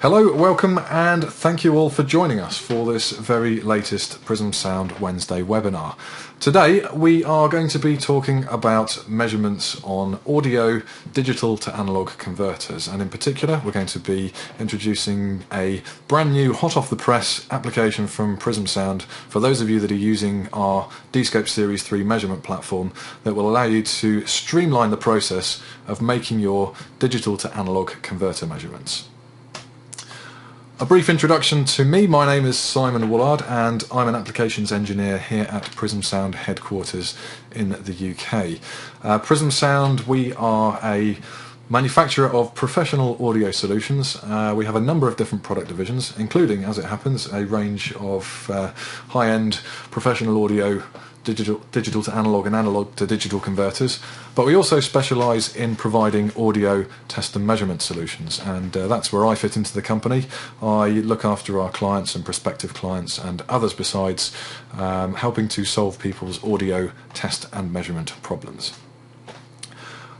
Hello, welcome, and thank you all for joining us for this very latest Prism Sound Wednesday webinar. Today we are going to be talking about measurements on audio digital to analog converters, and in particular we're going to be introducing a brand new hot off the press application from Prism Sound for those of you that are using our D-Scope Series 3 measurement platform that will allow you to streamline the process of making your digital to analog converter measurements. A brief introduction to me. My name is Simon Woolard and I'm an applications engineer here at Prism Sound headquarters in the UK. Prism Sound, we are a manufacturer of professional audio solutions. We have a number of different product divisions, including, as it happens, a range of high-end professional audio digital to analog and analog to digital converters, but we also specialise in providing audio test and measurement solutions, and that's where I fit into the company. I look after our clients and prospective clients and others besides, helping to solve people's audio test and measurement problems.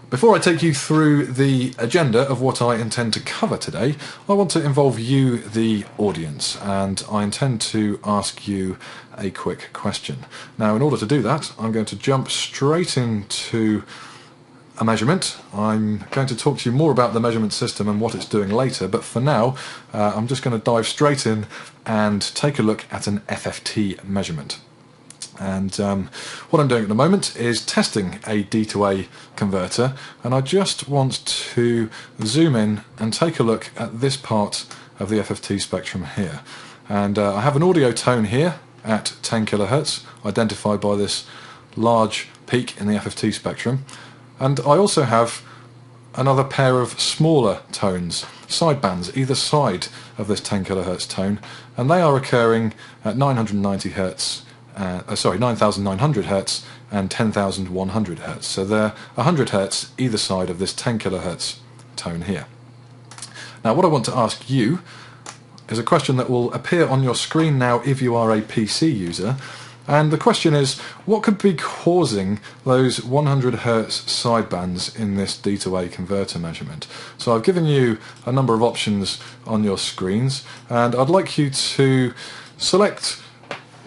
Before I take you through the agenda of what I intend to cover today, I want to involve you, the audience, and I intend to ask you a quick question. Now, in order to do that, I'm going to jump straight into a measurement. I'm going to talk to you more about the measurement system and what it's doing later, but for now, I'm just going to dive straight in and take a look at an FFT measurement. And what I'm doing at the moment is testing a D2A converter, and I just want to zoom in and take a look at this part of the FFT spectrum here. And I have an audio tone here at 10 kHz, identified by this large peak in the FFT spectrum, and I also have another pair of smaller tones, sidebands, either side of this 10 kHz tone, and they are occurring at 990 Hz. 9,900 Hz and 10,100 Hz. So they're 100 Hz either side of this 10 kHz tone here. Now, what I want to ask you is a question that will appear on your screen now if you are a PC user. And the question is, what could be causing those 100 Hz sidebands in this D2A converter measurement? So I've given you a number of options on your screens, and I'd like you to select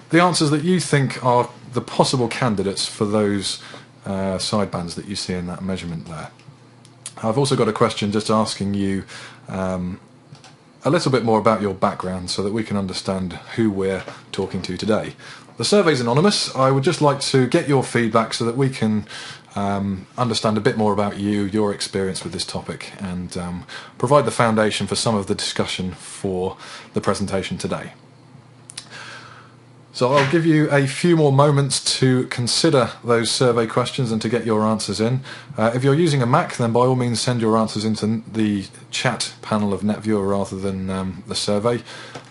the answers that you think are the possible candidates for those sidebands that you see in that measurement there. I've also got a question just asking you a little bit more about your background so that we can understand who we're talking to today. The survey's anonymous. I would just like to get your feedback so that we can understand a bit more about you, your experience with this topic, and provide the foundation for some of the discussion for the presentation today. So I'll give you a few more moments to consider those survey questions and to get your answers in. If you're using a Mac, then by all means send your answers into the chat panel of NetViewer rather than the survey.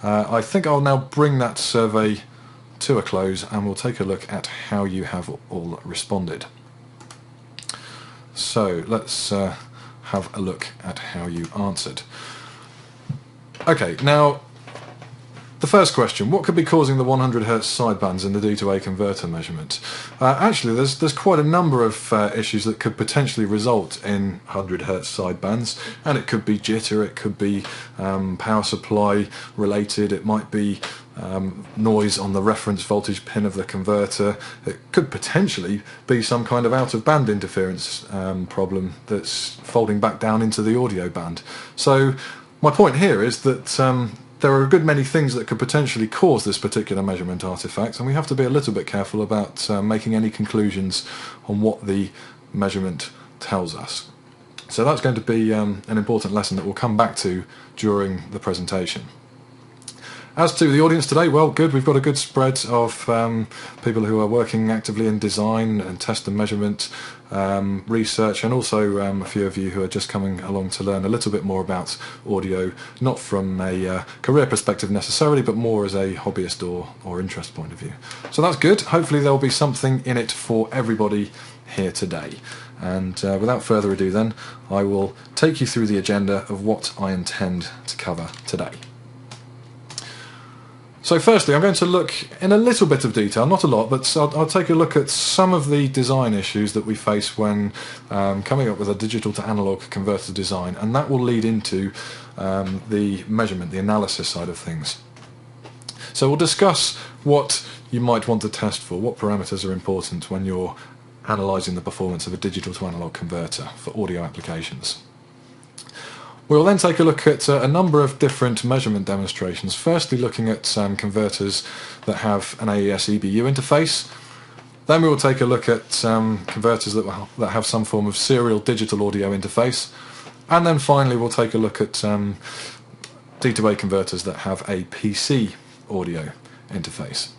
I think I'll now bring that survey to a close and we'll take a look at how you have all responded. So let's have a look at how you answered. Okay, now the first question, what could be causing the 100 Hz sidebands in the D2A converter measurement? Actually, there's quite a number of issues that could potentially result in 100 Hz sidebands, and it could be jitter, it could be power supply related, it might be noise on the reference voltage pin of the converter, it could potentially be some kind of out of band interference problem that's folding back down into the audio band. So my point here is that there are a good many things that could potentially cause this particular measurement artifact, and we have to be a little bit careful about making any conclusions on what the measurement tells us. So that's going to be an important lesson that we'll come back to during the presentation. As to the audience today, well, good. We've got a good spread of people who are working actively in design and test and measurement, research, and also a few of you who are just coming along to learn a little bit more about audio, not from a career perspective necessarily, but more as a hobbyist or interest point of view. So that's good. Hopefully there'll be something in it for everybody here today. And without further ado then, I will take you through the agenda of what I intend to cover today. So firstly, I'm going to look in a little bit of detail, not a lot, but I'll take a look at some of the design issues that we face when coming up with a digital to analog converter design, and that will lead into the measurement, the analysis side of things. So we'll discuss what you might want to test for, what parameters are important when you're analysing the performance of a digital to analog converter for audio applications. We'll then take a look at a number of different measurement demonstrations, firstly looking at converters that have an AES EBU interface. Then we will take a look at converters that have some form of serial digital audio interface. And then finally we'll take a look at D2A converters that have a PC audio interface.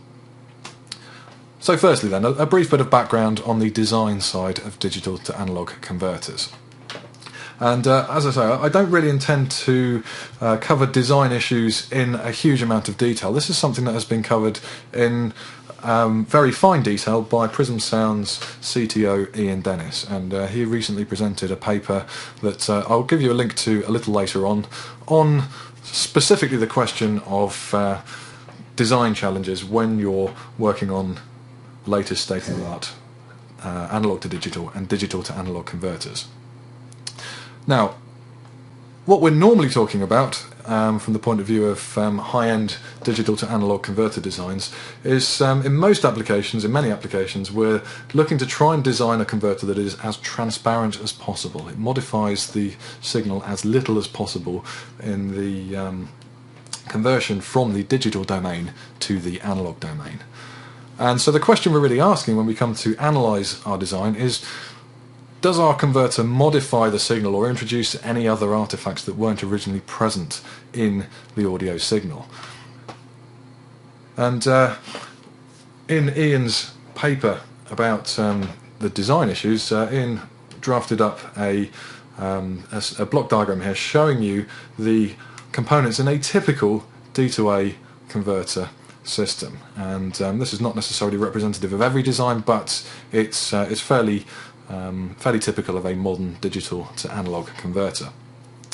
So firstly then, a brief bit of background on the design side of digital to analog converters. And as I say, I don't really intend to cover design issues in a huge amount of detail. This is something that has been covered in very fine detail by Prism Sound's CTO Ian Dennis, and he recently presented a paper that I'll give you a link to a little later on specifically the question of design challenges when you're working on latest state-of-the-art analog to digital and digital to analog converters. Now, what we're normally talking about from the point of view of high-end digital to analog converter designs is in most applications, in many applications, we're looking to try and design a converter that is as transparent as possible. It modifies the signal as little as possible in the conversion from the digital domain to the analog domain. And so the question we're really asking when we come to analyse our design is, does our converter modify the signal or introduce any other artifacts that weren't originally present in the audio signal? And in Ian's paper about the design issues, Ian drafted up a block diagram here showing you the components in a typical D2A converter system, and this is not necessarily representative of every design, but it's fairly typical of a modern digital to analog converter.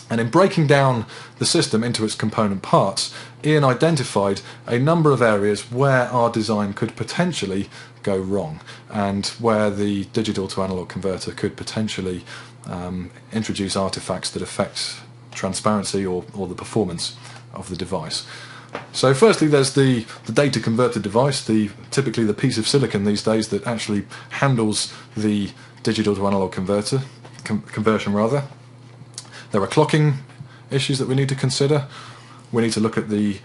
And in breaking down the system into its component parts, Ian identified a number of areas where our design could potentially go wrong, and where the digital to analog converter could potentially introduce artifacts that affect transparency or the performance of the device. So firstly, there's the data converter device, typically the piece of silicon these days that actually handles the digital to analog conversion rather. There are clocking issues that we need to consider. We need to look at the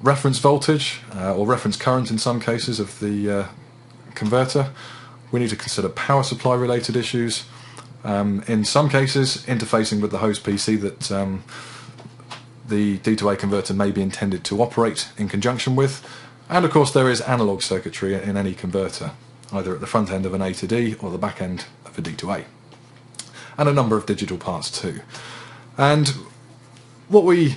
reference voltage or reference current in some cases of the converter. We need to consider power supply related issues. In some cases, interfacing with the host PC that the D2A converter may be intended to operate in conjunction with. And of course there is analog circuitry in any converter, either at the front end of an A to D or the back end of a D2A. And a number of digital parts too. And what we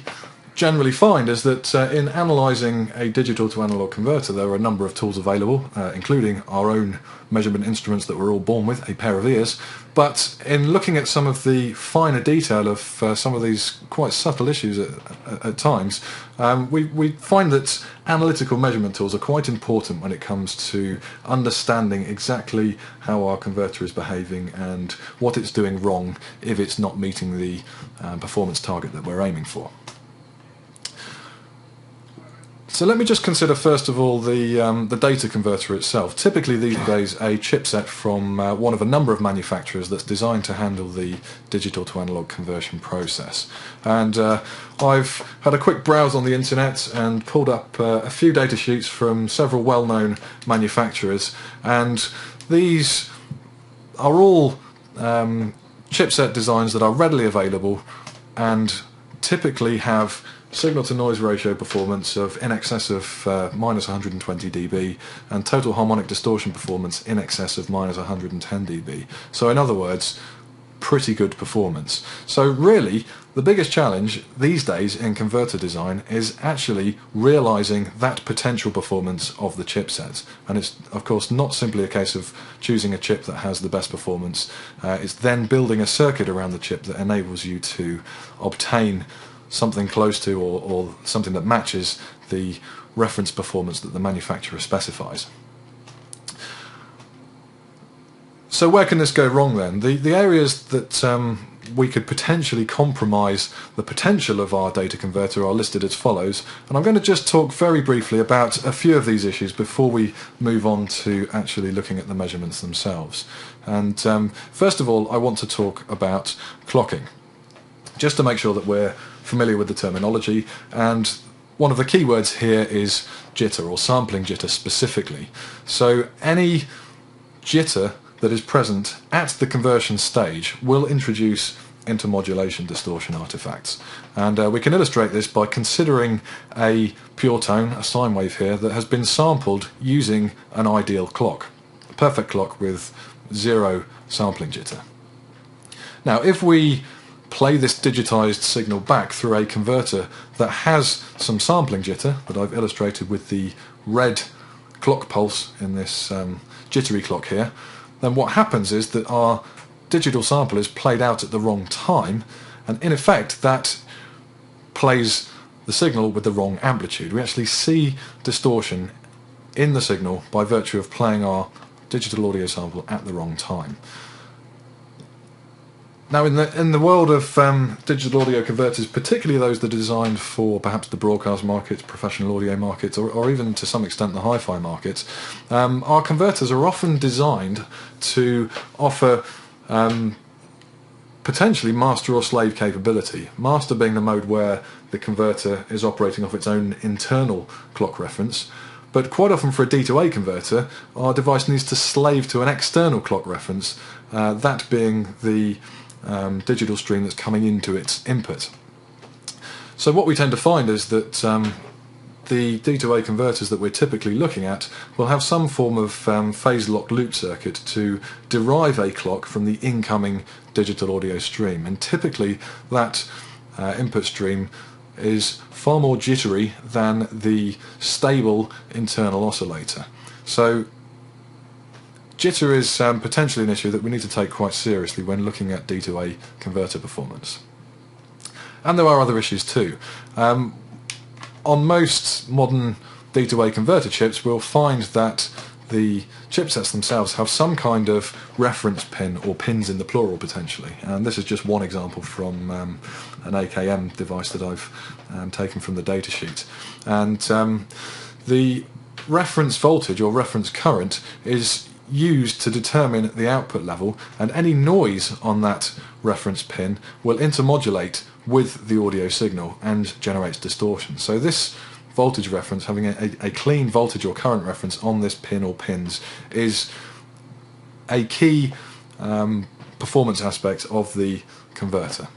generally find is that in analysing a digital to analog converter, there are a number of tools available, including our own measurement instruments that we're all born with, a pair of ears. But in looking at some of the finer detail of some of these quite subtle issues at times, we find that analytical measurement tools are quite important when it comes to understanding exactly how our converter is behaving and what it's doing wrong if it's not meeting the performance target that we're aiming for. So let me just consider first of all the data converter itself. Typically these days a chipset from one of a number of manufacturers that's designed to handle the digital to analog conversion process. And I've had a quick browse on the internet and pulled up a few data sheets from several well-known manufacturers, and these are all chipset designs that are readily available and typically have signal to noise ratio performance of in excess of minus 120 dB and total harmonic distortion performance in excess of minus 110 dB. So in other words, pretty good performance. So really the biggest challenge these days in converter design is actually realizing that potential performance of the chipsets, and it's of course not simply a case of choosing a chip that has the best performance. It's then building a circuit around the chip that enables you to obtain something close to or something that matches the reference performance that the manufacturer specifies. So where can this go wrong then? The areas that we could potentially compromise the potential of our data converter are listed as follows, and I'm going to just talk very briefly about a few of these issues before we move on to actually looking at the measurements themselves. And first of all, I want to talk about clocking, just to make sure that we're familiar with the terminology. And one of the key words here is jitter, or sampling jitter specifically. So any jitter that is present at the conversion stage will introduce intermodulation distortion artifacts. And we can illustrate this by considering a pure tone, a sine wave here, that has been sampled using an ideal clock, a perfect clock with zero sampling jitter. Now, if we play this digitized signal back through a converter that has some sampling jitter, that I've illustrated with the red clock pulse in this jittery clock here, then what happens is that our digital sample is played out at the wrong time, and in effect that plays the signal with the wrong amplitude. We actually see distortion in the signal by virtue of playing our digital audio sample at the wrong time. Now, in the world of digital audio converters, particularly those that are designed for perhaps the broadcast markets, professional audio markets, or even to some extent the hi-fi markets, our converters are often designed to offer potentially master or slave capability. Master being the mode where the converter is operating off its own internal clock reference, but quite often for a D to A converter, our device needs to slave to an external clock reference, that being the digital stream that's coming into its input. So what we tend to find is that the D2A converters that we're typically looking at will have some form of phase-locked loop circuit to derive a clock from the incoming digital audio stream, and typically that input stream is far more jittery than the stable internal oscillator. So jitter is potentially an issue that we need to take quite seriously when looking at D2A converter performance. And there are other issues too. On most modern D2A converter chips, we'll find that the chipsets themselves have some kind of reference pin, or pins in the plural potentially. And this is just one example from an AKM device that I've taken from the datasheet. And the reference voltage or reference current is used to determine the output level, and any noise on that reference pin will intermodulate with the audio signal and generates distortion. So this voltage reference, having a clean voltage or current reference on this pin or pins, is a key performance aspect of the converter.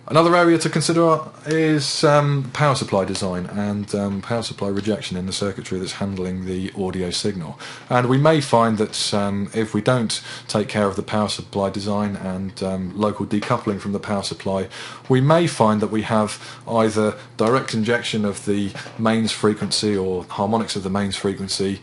Another area to consider is power supply design and power supply rejection in the circuitry that's handling the audio signal. And we may find that if we don't take care of the power supply design and local decoupling from the power supply, we may find that we have either direct injection of the mains frequency or harmonics of the mains frequency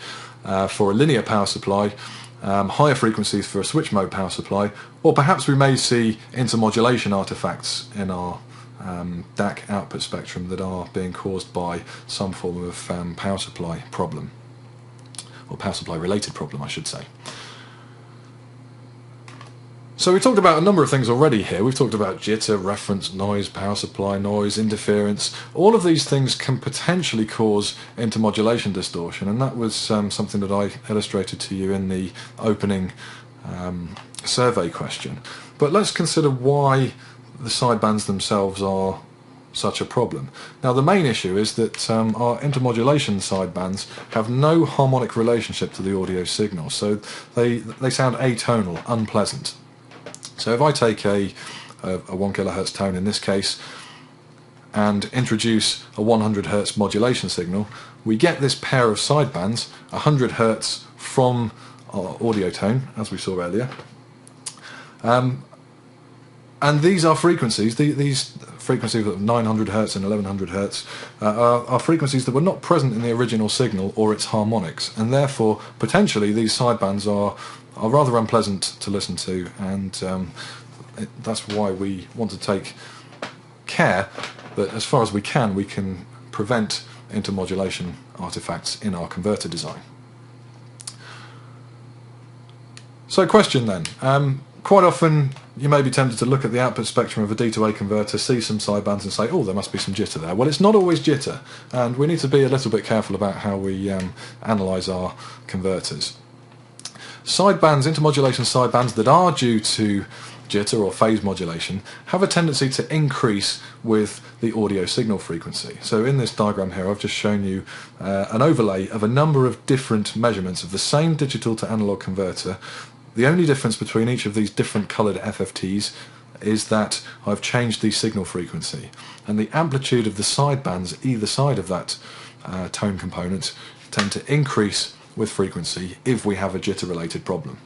for a linear power supply, higher frequencies for a switch mode power supply, or perhaps we may see intermodulation artifacts in our DAC output spectrum that are being caused by some form of power supply problem, or power supply related problem I should say. So we talked about a number of things already here. We've talked about jitter, reference noise, power supply noise, interference. All of these things can potentially cause intermodulation distortion, and that was something that I illustrated to you in the opening survey question. But let's consider why the sidebands themselves are such a problem. Now, the main issue is that our intermodulation sidebands have no harmonic relationship to the audio signal, so they sound atonal, unpleasant. So if I take a 1 kilohertz tone in this case and introduce a 100 hertz modulation signal, we get this pair of sidebands, 100 hertz from our audio tone, as we saw earlier. And these are frequencies, these frequencies of 900 hertz and 1100 hertz are frequencies that were not present in the original signal or its harmonics, and therefore potentially these sidebands are rather unpleasant to listen to, and that's why we want to take care that, as far as we can prevent intermodulation artifacts in our converter design. So question then, quite often you may be tempted to look at the output spectrum of a D to A converter, see some sidebands and say, oh, there must be some jitter there. Well, it's not always jitter, and we need to be a little bit careful about how we analyse our converters. Sidebands, intermodulation sidebands that are due to jitter or phase modulation have a tendency to increase with the audio signal frequency. So in this diagram here I've just shown you an overlay of a number of different measurements of the same digital to analog converter. The only difference between each of these different coloured FFTs is that I've changed the signal frequency, and the amplitude of the sidebands either side of that tone component tend to increase with frequency if we have a jitter related problem.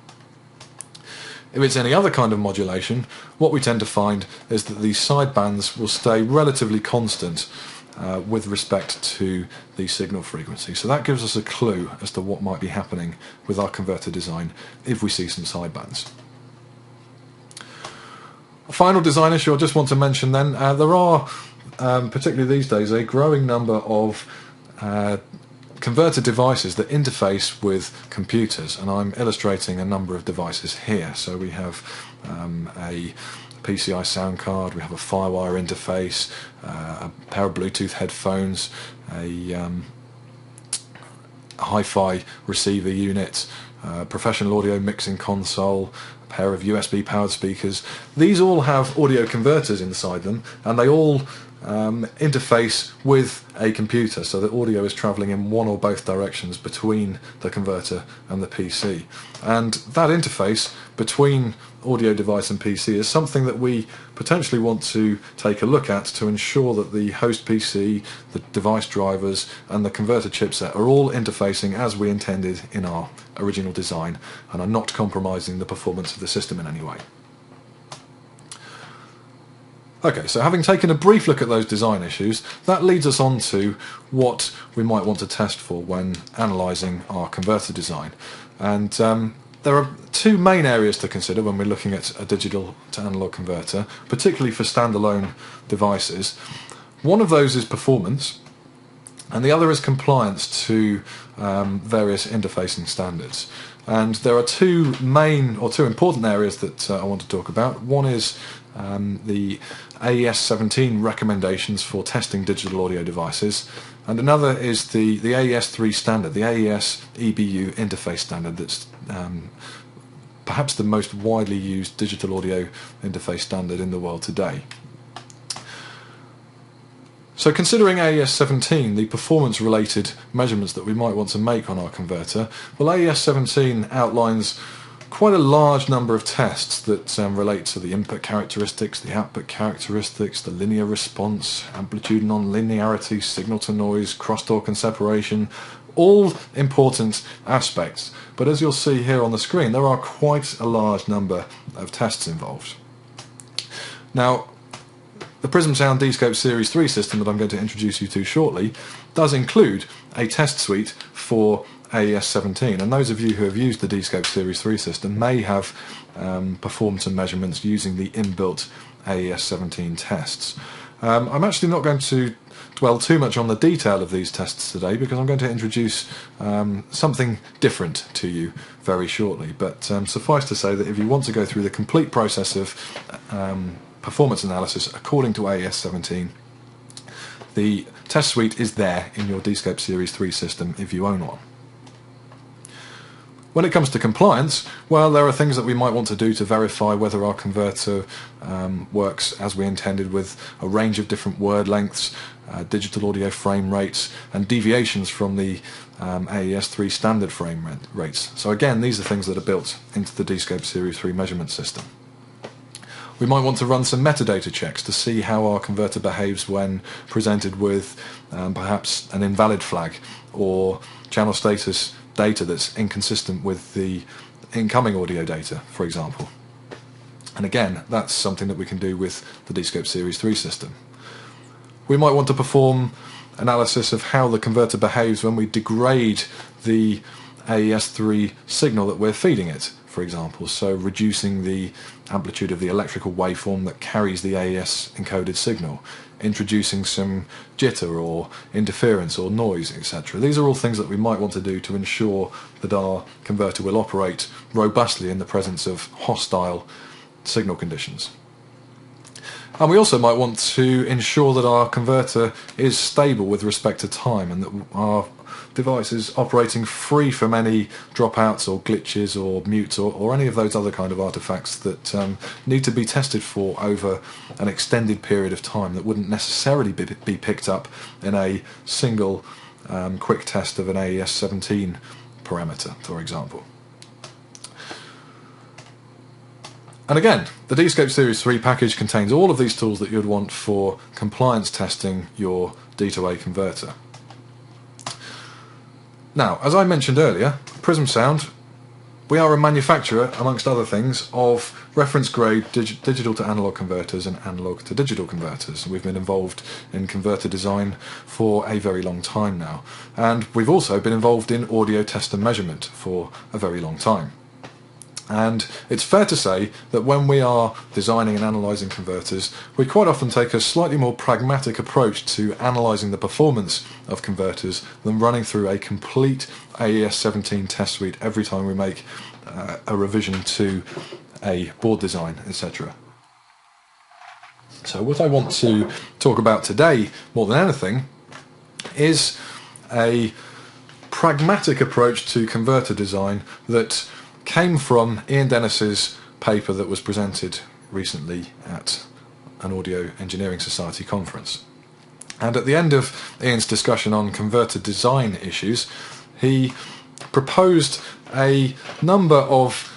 If it's any other kind of modulation, what we tend to find is that these sidebands will stay relatively constant with respect to the signal frequency. So that gives us a clue as to what might be happening with our converter design if we see some sidebands. A final design issue I just want to mention then, there are, particularly these days, a growing number of converter devices that interface with computers, and I'm illustrating a number of devices here. So we have a PCI sound card, we have a Firewire interface, a pair of Bluetooth headphones, a hi-fi receiver unit, professional audio mixing console, a pair of USB powered speakers. These all have audio converters inside them, and they all interface with a computer, so that audio is travelling in one or both directions between the converter and the PC. And that interface between audio device and PC is something that we potentially want to take a look at to ensure that the host PC, the device drivers and the converter chipset are all interfacing as we intended in our original design and are not compromising the performance of the system in any way. Okay, so having taken a brief look at those design issues, that leads us on to what we might want to test for when analysing our converter design. And there are two main areas to consider when we're looking at a digital to analog converter, particularly for standalone devices. One of those is performance, and the other is compliance to various interfacing standards. And there are two important areas that I want to talk about. One is the AES 17 recommendations for testing digital audio devices, and another is the AES 3 standard, the AES EBU interface standard, that's perhaps the most widely used digital audio interface standard in the world today. So considering AES 17, the performance related measurements that we might want to make on our converter, well, AES 17 outlines quite a large number of tests that relate to the input characteristics, the output characteristics, the linear response, amplitude and non-linearity, signal to noise, crosstalk and separation, all important aspects. But as you'll see here on the screen, there are quite a large number of tests involved. Now, the Prism Sound D-Scope Series 3 system that I'm going to introduce you to shortly does include a test suite for AES 17, and those of you who have used the D-Scope Series 3 system may have performed some measurements using the inbuilt AES 17 tests. I'm actually not going to dwell too much on the detail of these tests today because I'm going to introduce something different to you very shortly, but suffice to say that if you want to go through the complete process of performance analysis according to AES 17, the test suite is there in your D-Scope Series 3 system if you own one. When it comes to compliance, well, there are things that we might want to do to verify whether our converter works as we intended with a range of different word lengths, digital audio frame rates, and deviations from the AES 3 standard frame rates. So again, these are things that are built into the D-Scope Series 3 measurement system. We might want to run some metadata checks to see how our converter behaves when presented with perhaps an invalid flag or channel status data that's inconsistent with the incoming audio data, for example. And again, that's something that we can do with the D-Scope Series 3 system. We might want to perform analysis of how the converter behaves when we degrade the AES 3 signal that we're feeding it, for example, so reducing the amplitude of the electrical waveform that carries the AES encoded signal. introducing some jitter or interference or noise, etc. These are all things that we might want to do to ensure that our converter will operate robustly in the presence of hostile signal conditions. And we also might want to ensure that our converter is stable with respect to time, and that our device is operating free from any dropouts or glitches or mutes or any of those other kind of artifacts that need to be tested for over an extended period of time, that wouldn't necessarily be picked up in a single quick test of an AES-17 parameter, for example. And again, the Dscope Series 3 package contains all of these tools that you'd want for compliance testing your D2A converter. Now, as I mentioned earlier, Prism Sound, we are a manufacturer, amongst other things, of reference grade digital to analog converters and analog to digital converters. We've been involved in converter design for a very long time now. And we've also been involved in audio test and measurement for a very long time. And it's fair to say that when we are designing and analysing converters, we quite often take a slightly more pragmatic approach to analysing the performance of converters than running through a complete AES-17 test suite every time we make a revision to a board design, etc. So what I want to talk about today, more than anything, is a pragmatic approach to converter design that came from Ian Dennis's paper that was presented recently at an Audio Engineering Society conference. And at the end of Ian's discussion on converter design issues, he proposed a number of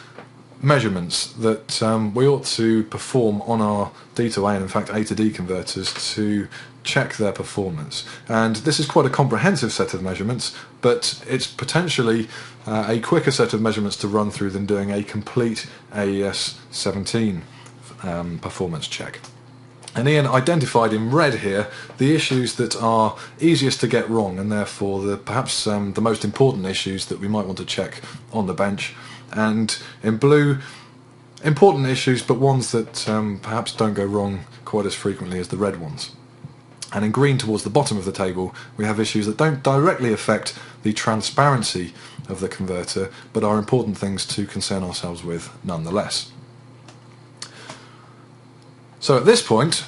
measurements that we ought to perform on our D2A and in fact A to D converters to check their performance. And this is quite a comprehensive set of measurements, but it's potentially a quicker set of measurements to run through than doing a complete AES-17 performance check. And Ian identified in red here the issues that are easiest to get wrong, and therefore perhaps the most important issues that we might want to check on the bench, and in blue, important issues but ones that perhaps don't go wrong quite as frequently as the red ones. And in green, towards the bottom of the table, we have issues that don't directly affect the transparency of the converter, but are important things to concern ourselves with nonetheless. So at this point,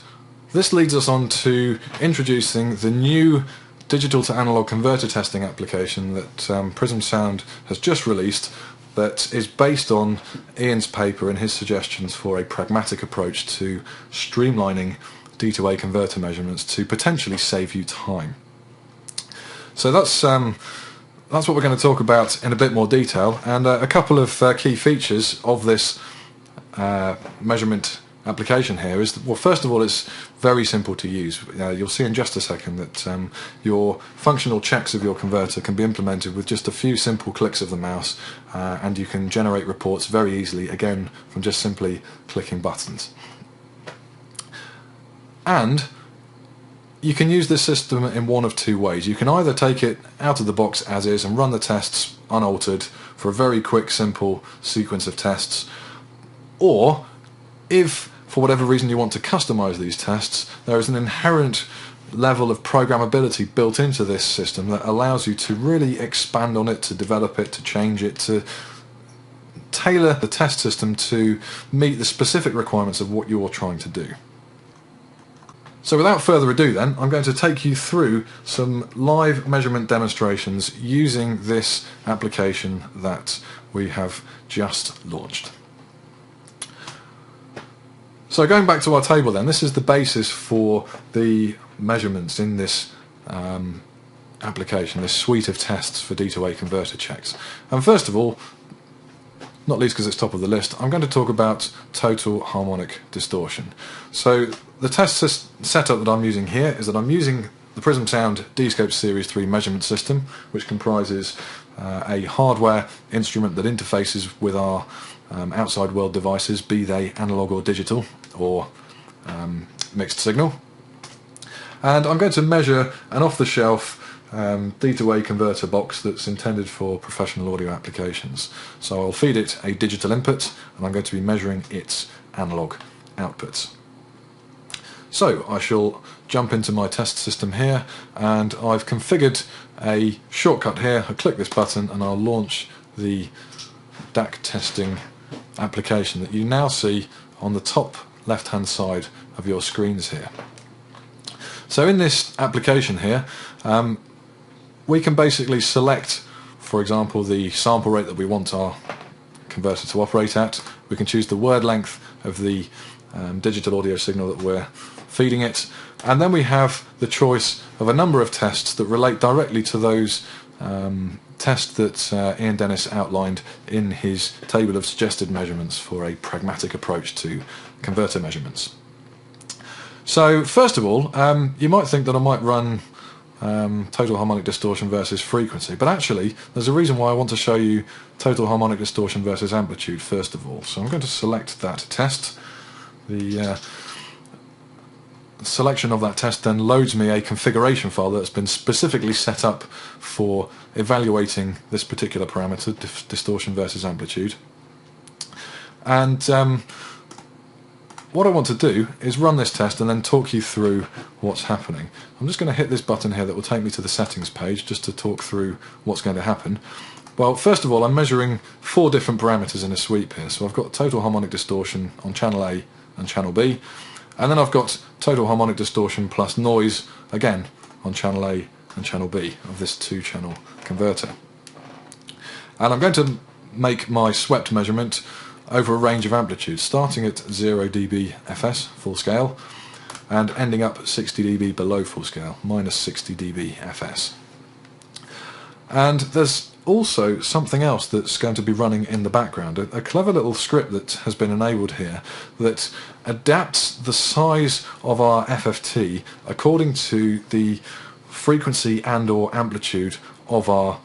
this leads us on to introducing the new digital to analog converter testing application that Prism Sound has just released, that is based on Ian's paper and his suggestions for a pragmatic approach to streamlining D2A converter measurements to potentially save you time. So that's what we're going to talk about in a bit more detail, and a couple of key features of this measurement application here is that, well, first of all, it's very simple to use. You'll see in just a second that your functional checks of your converter can be implemented with just a few simple clicks of the mouse, and you can generate reports very easily, again, from just simply clicking buttons. And you can use this system in one of two ways. You can either take it out of the box as is and run the tests unaltered for a very quick, simple sequence of tests, or if for whatever reason you want to customize these tests, there is an inherent level of programmability built into this system that allows you to really expand on it, to develop it, to change it, to tailor the test system to meet the specific requirements of what you're trying to do. So without further ado then, I'm going to take you through some live measurement demonstrations using this application that we have just launched. So going back to our table then, this is the basis for the measurements in this application, this suite of tests for D2A converter checks. And first of all, not least because it's top of the list, I'm going to talk about total harmonic distortion. So the test setup that I'm using here is that I'm using the Prism Sound Dscope Series 3 measurement system, which comprises a hardware instrument that interfaces with our outside world devices, be they analog or digital or mixed signal. And I'm going to measure an off-the-shelf D2A converter box that's intended for professional audio applications. So I'll feed it a digital input and I'm going to be measuring its analog outputs. So I shall jump into my test system here, and I've configured a shortcut here. I click this button and I'll launch the DAC testing application that you now see on the top left hand side of your screens here. So in this application here, we can basically select, for example, the sample rate that we want our converter to operate at. We can choose the word length of the digital audio signal that we're feeding it, and then we have the choice of a number of tests that relate directly to those tests that Ian Dennis outlined in his table of suggested measurements for a pragmatic approach to converter measurements. So first of all, you might think that I might run total harmonic distortion versus frequency, but actually there's a reason why I want to show you total harmonic distortion versus amplitude first of all. So I'm going to select that test. The selection of that test then loads me a configuration file that's been specifically set up for evaluating this particular parameter, distortion versus amplitude. And what I want to do is run this test and then talk you through what's happening. I'm just going to hit this button here that will take me to the settings page just to talk through what's going to happen. Well, first of all, I'm measuring 4 different parameters in a sweep here. So I've got total harmonic distortion on channel A and channel B, and then I've got total harmonic distortion plus noise again on channel A and channel B of this 2-channel converter. And I'm going to make my swept measurement over a range of amplitudes, starting at 0 dB FS full scale and ending up 60 dB below full scale, minus 60 dB FS. And there's also something else that's going to be running in the background, a clever little script that has been enabled here that adapts the size of our FFT according to the frequency and or amplitude of our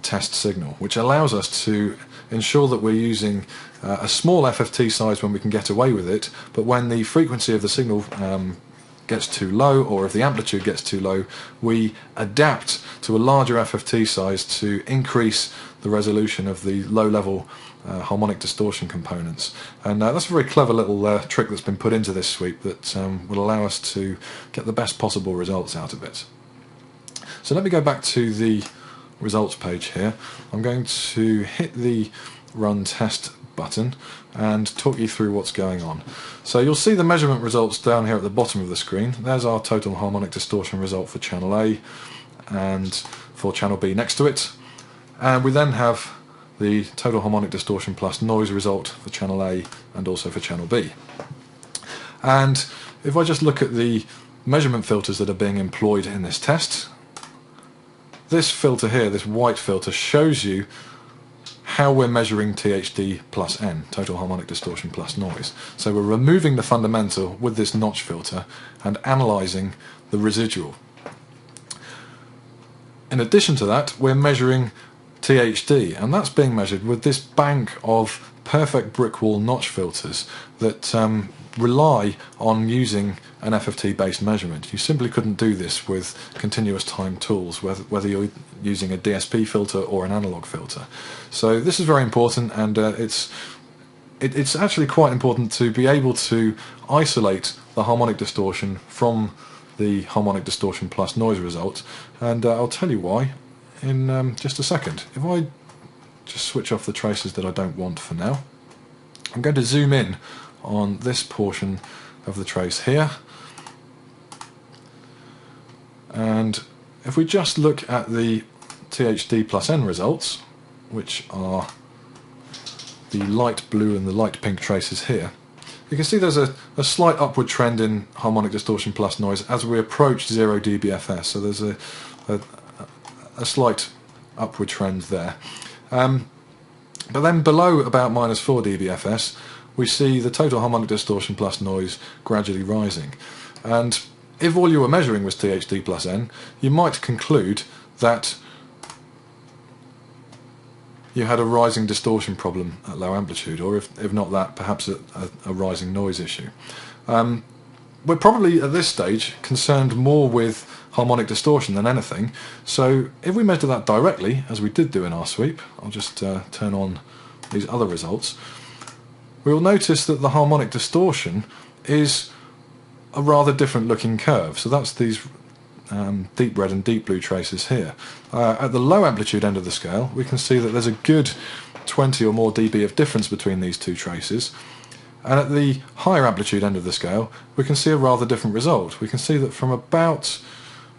test signal, which allows us to ensure that we're using a small FFT size when we can get away with it, but when the frequency of the signal gets too low, or if the amplitude gets too low, we adapt to a larger FFT size to increase the resolution of the low-level harmonic distortion components. And that's a very clever little trick that's been put into this sweep that will allow us to get the best possible results out of it. So let me go back to the results page here. I'm going to hit the run test button and talk you through what's going on. So you'll see the measurement results down here at the bottom of the screen. There's our total harmonic distortion result for channel A and for channel B next to it, and we then have the total harmonic distortion plus noise result for channel A and also for channel B. And if I just look at the measurement filters that are being employed in this test, this filter here, this white filter, shows you how we're measuring THD plus N, total harmonic distortion plus noise. So we're removing the fundamental with this notch filter and analysing the residual. In addition to that, we're measuring THD, and that's being measured with this bank of perfect brick wall notch filters that rely on using an FFT based measurement. You simply couldn't do this with continuous time tools, whether you're using a DSP filter or an analog filter. So this is very important, and it's actually quite important to be able to isolate the harmonic distortion from the harmonic distortion plus noise result, and I'll tell you why in just a second. If I just switch off the traces that I don't want for now, I'm going to zoom in on this portion of the trace here, and if we just look at the THD plus N results, which are the light blue and the light pink traces here, you can see there's a slight upward trend in harmonic distortion plus noise as we approach 0 dBFS, so there's a slight upward trend there. But then below about minus 4 dBFS, we see the total harmonic distortion plus noise gradually rising. And if all you were measuring was THD plus N, you might conclude that you had a rising distortion problem at low amplitude, or if not that, perhaps a rising noise issue. We're probably at this stage concerned more with harmonic distortion than anything, so if we measure that directly, as we did do in our sweep, I'll just turn on these other results, we will notice that the harmonic distortion is a rather different looking curve. So that's these deep red and deep blue traces here. At the low amplitude end of the scale, we can see that there's a good 20 or more dB of difference between these two traces. And at the higher amplitude end of the scale, we can see a rather different result. We can see that from about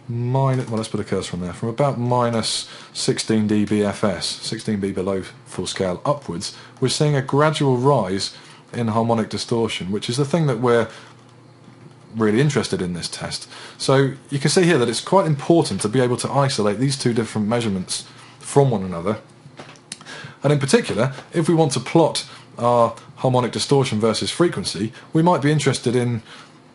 let's put a cursor on there, from about minus 16 dB FS, 16 dB below full scale upwards, we're seeing a gradual rise in harmonic distortion, which is the thing that we're really interested in this test. So you can see here that it's quite important to be able to isolate these two different measurements from one another. And in particular, if we want to plot our harmonic distortion versus frequency, we might be interested in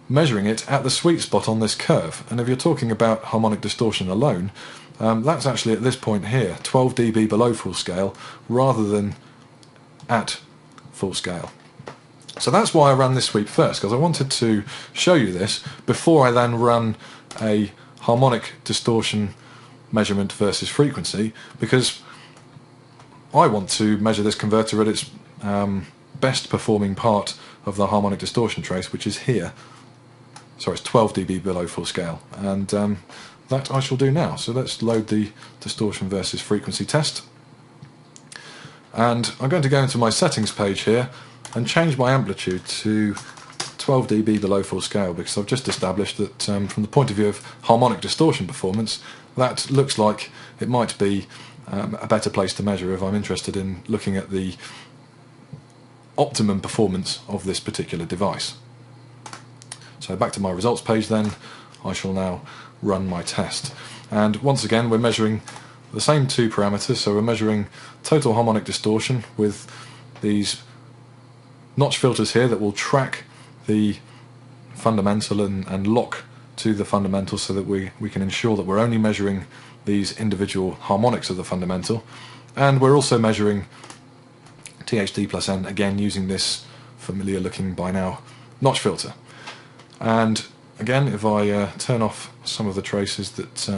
measuring it at the sweet spot on this curve. And if you're talking about harmonic distortion alone, that's actually at this point here, 12 dB below full scale, rather than at full scale. So that's why I ran this sweep first, because I wanted to show you this before I then run a harmonic distortion measurement versus frequency, because I want to measure this converter at its best performing part of the harmonic distortion trace, which is here. Sorry, it's 12 dB below full scale, and that I shall do now. So let's load the distortion versus frequency test, and I'm going to go into my settings page here and change my amplitude to 12 dB below full scale, because I've just established that from the point of view of harmonic distortion performance, that looks like it might be a better place to measure if I'm interested in looking at the optimum performance of this particular device. So back to my results page then, I shall now run my test. And once again we're measuring the same two parameters, so we're measuring total harmonic distortion with these notch filters here that will track the fundamental and lock to the fundamental, so that we can ensure that we're only measuring these individual harmonics of the fundamental. And we're also measuring THD plus N, again using this familiar looking by now notch filter. And again, if I turn off some of the traces that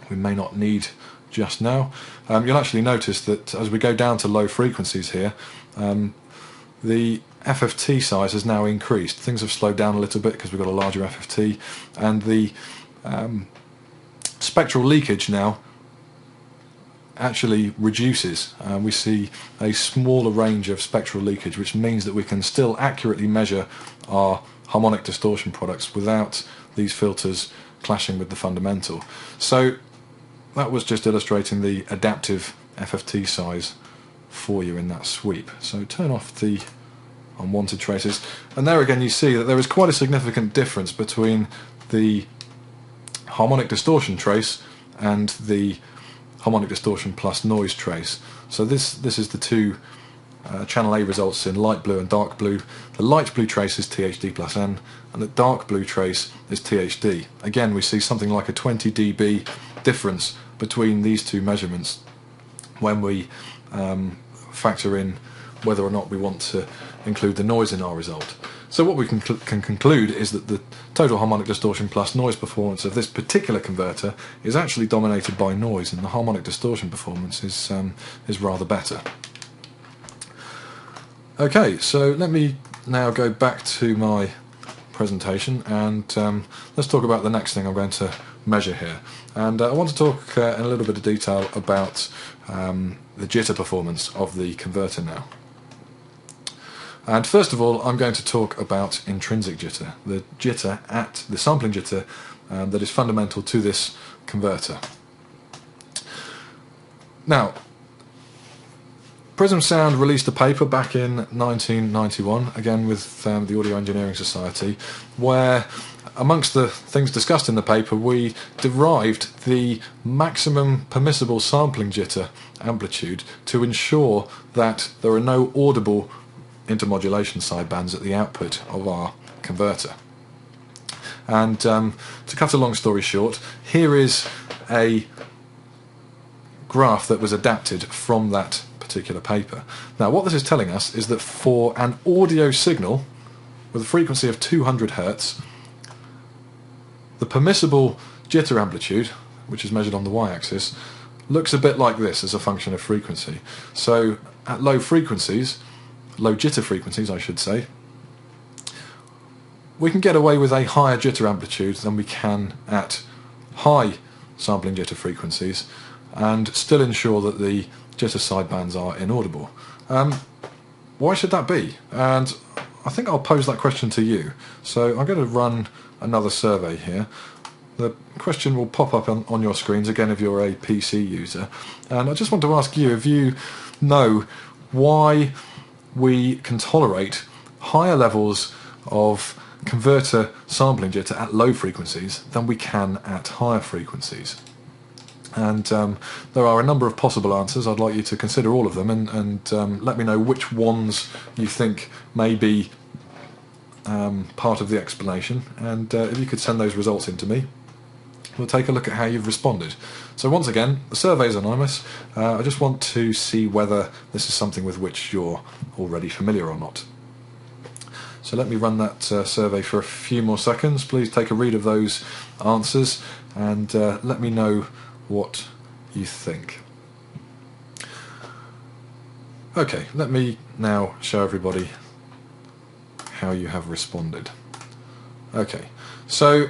we may not need just now, you'll actually notice that as we go down to low frequencies here, the FFT size has now increased. Things have slowed down a little bit because we've got a larger FFT, and the spectral leakage now actually reduces. We see a smaller range of spectral leakage, which means that we can still accurately measure our harmonic distortion products without these filters clashing with the fundamental. So that was just illustrating the adaptive FFT size for you in that sweep. So turn off the unwanted traces, and there again you see that there is quite a significant difference between the harmonic distortion trace and the harmonic distortion plus noise trace. So this is the two channel A results in light blue and dark blue. The light blue trace is THD plus N, and the dark blue trace is THD. Again, we see something like a 20 dB difference between these two measurements when we factor in whether or not we want to include the noise in our result. So what we can conclude is that the total harmonic distortion plus noise performance of this particular converter is actually dominated by noise, and the harmonic distortion performance is rather better. Okay, so let me now go back to my presentation, and let's talk about the next thing I'm going to measure here. And I want to talk in a little bit of detail about the jitter performance of the converter now. And first of all, I'm going to talk about intrinsic jitter, the jitter at the sampling jitter that is fundamental to this converter. Now, Prism Sound released a paper back in 1991, again with the Audio Engineering Society, where amongst the things discussed in the paper we derived the maximum permissible sampling jitter amplitude to ensure that there are no audible intermodulation sidebands at the output of our converter. And to cut a long story short, here is a graph that was adapted from that particular paper. Now what this is telling us is that for an audio signal with a frequency of 200 Hz, the permissible jitter amplitude, which is measured on the y-axis, looks a bit like this as a function of frequency. So at low frequencies, low jitter frequencies I should say, we can get away with a higher jitter amplitude than we can at high sampling jitter frequencies and still ensure that the jitter sidebands are inaudible. Why should that be? And I think I'll pose that question to you. So I'm going to run another survey here. The question will pop up on your screens again if you're a PC user, and I just want to ask you if you know why we can tolerate higher levels of converter sampling jitter at low frequencies than we can at higher frequencies. And there are a number of possible answers. I'd like you to consider all of them and let me know which ones you think may be part of the explanation, and if you could send those results in to me, we'll take a look at how you've responded. So once again, the survey is anonymous. I just want to see whether this is something with which you're already familiar or not. So let me run that survey for a few more seconds. Please take a read of those answers and let me know what you think. Okay, let me now show everybody how you have responded. Okay, so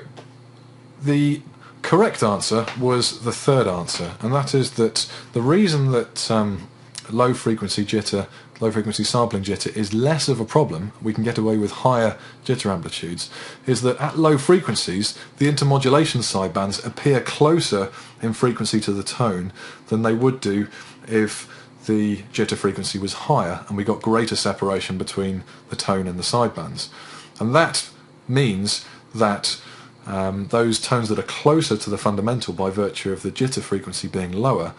the correct answer was the third answer, and that is that the reason that low frequency sampling jitter is less of a problem, we can get away with higher jitter amplitudes, is that at low frequencies the intermodulation sidebands appear closer in frequency to the tone than they would do if the jitter frequency was higher and we got greater separation between the tone and the sidebands. And that means that those tones that are closer to the fundamental by virtue of the jitter frequency being lower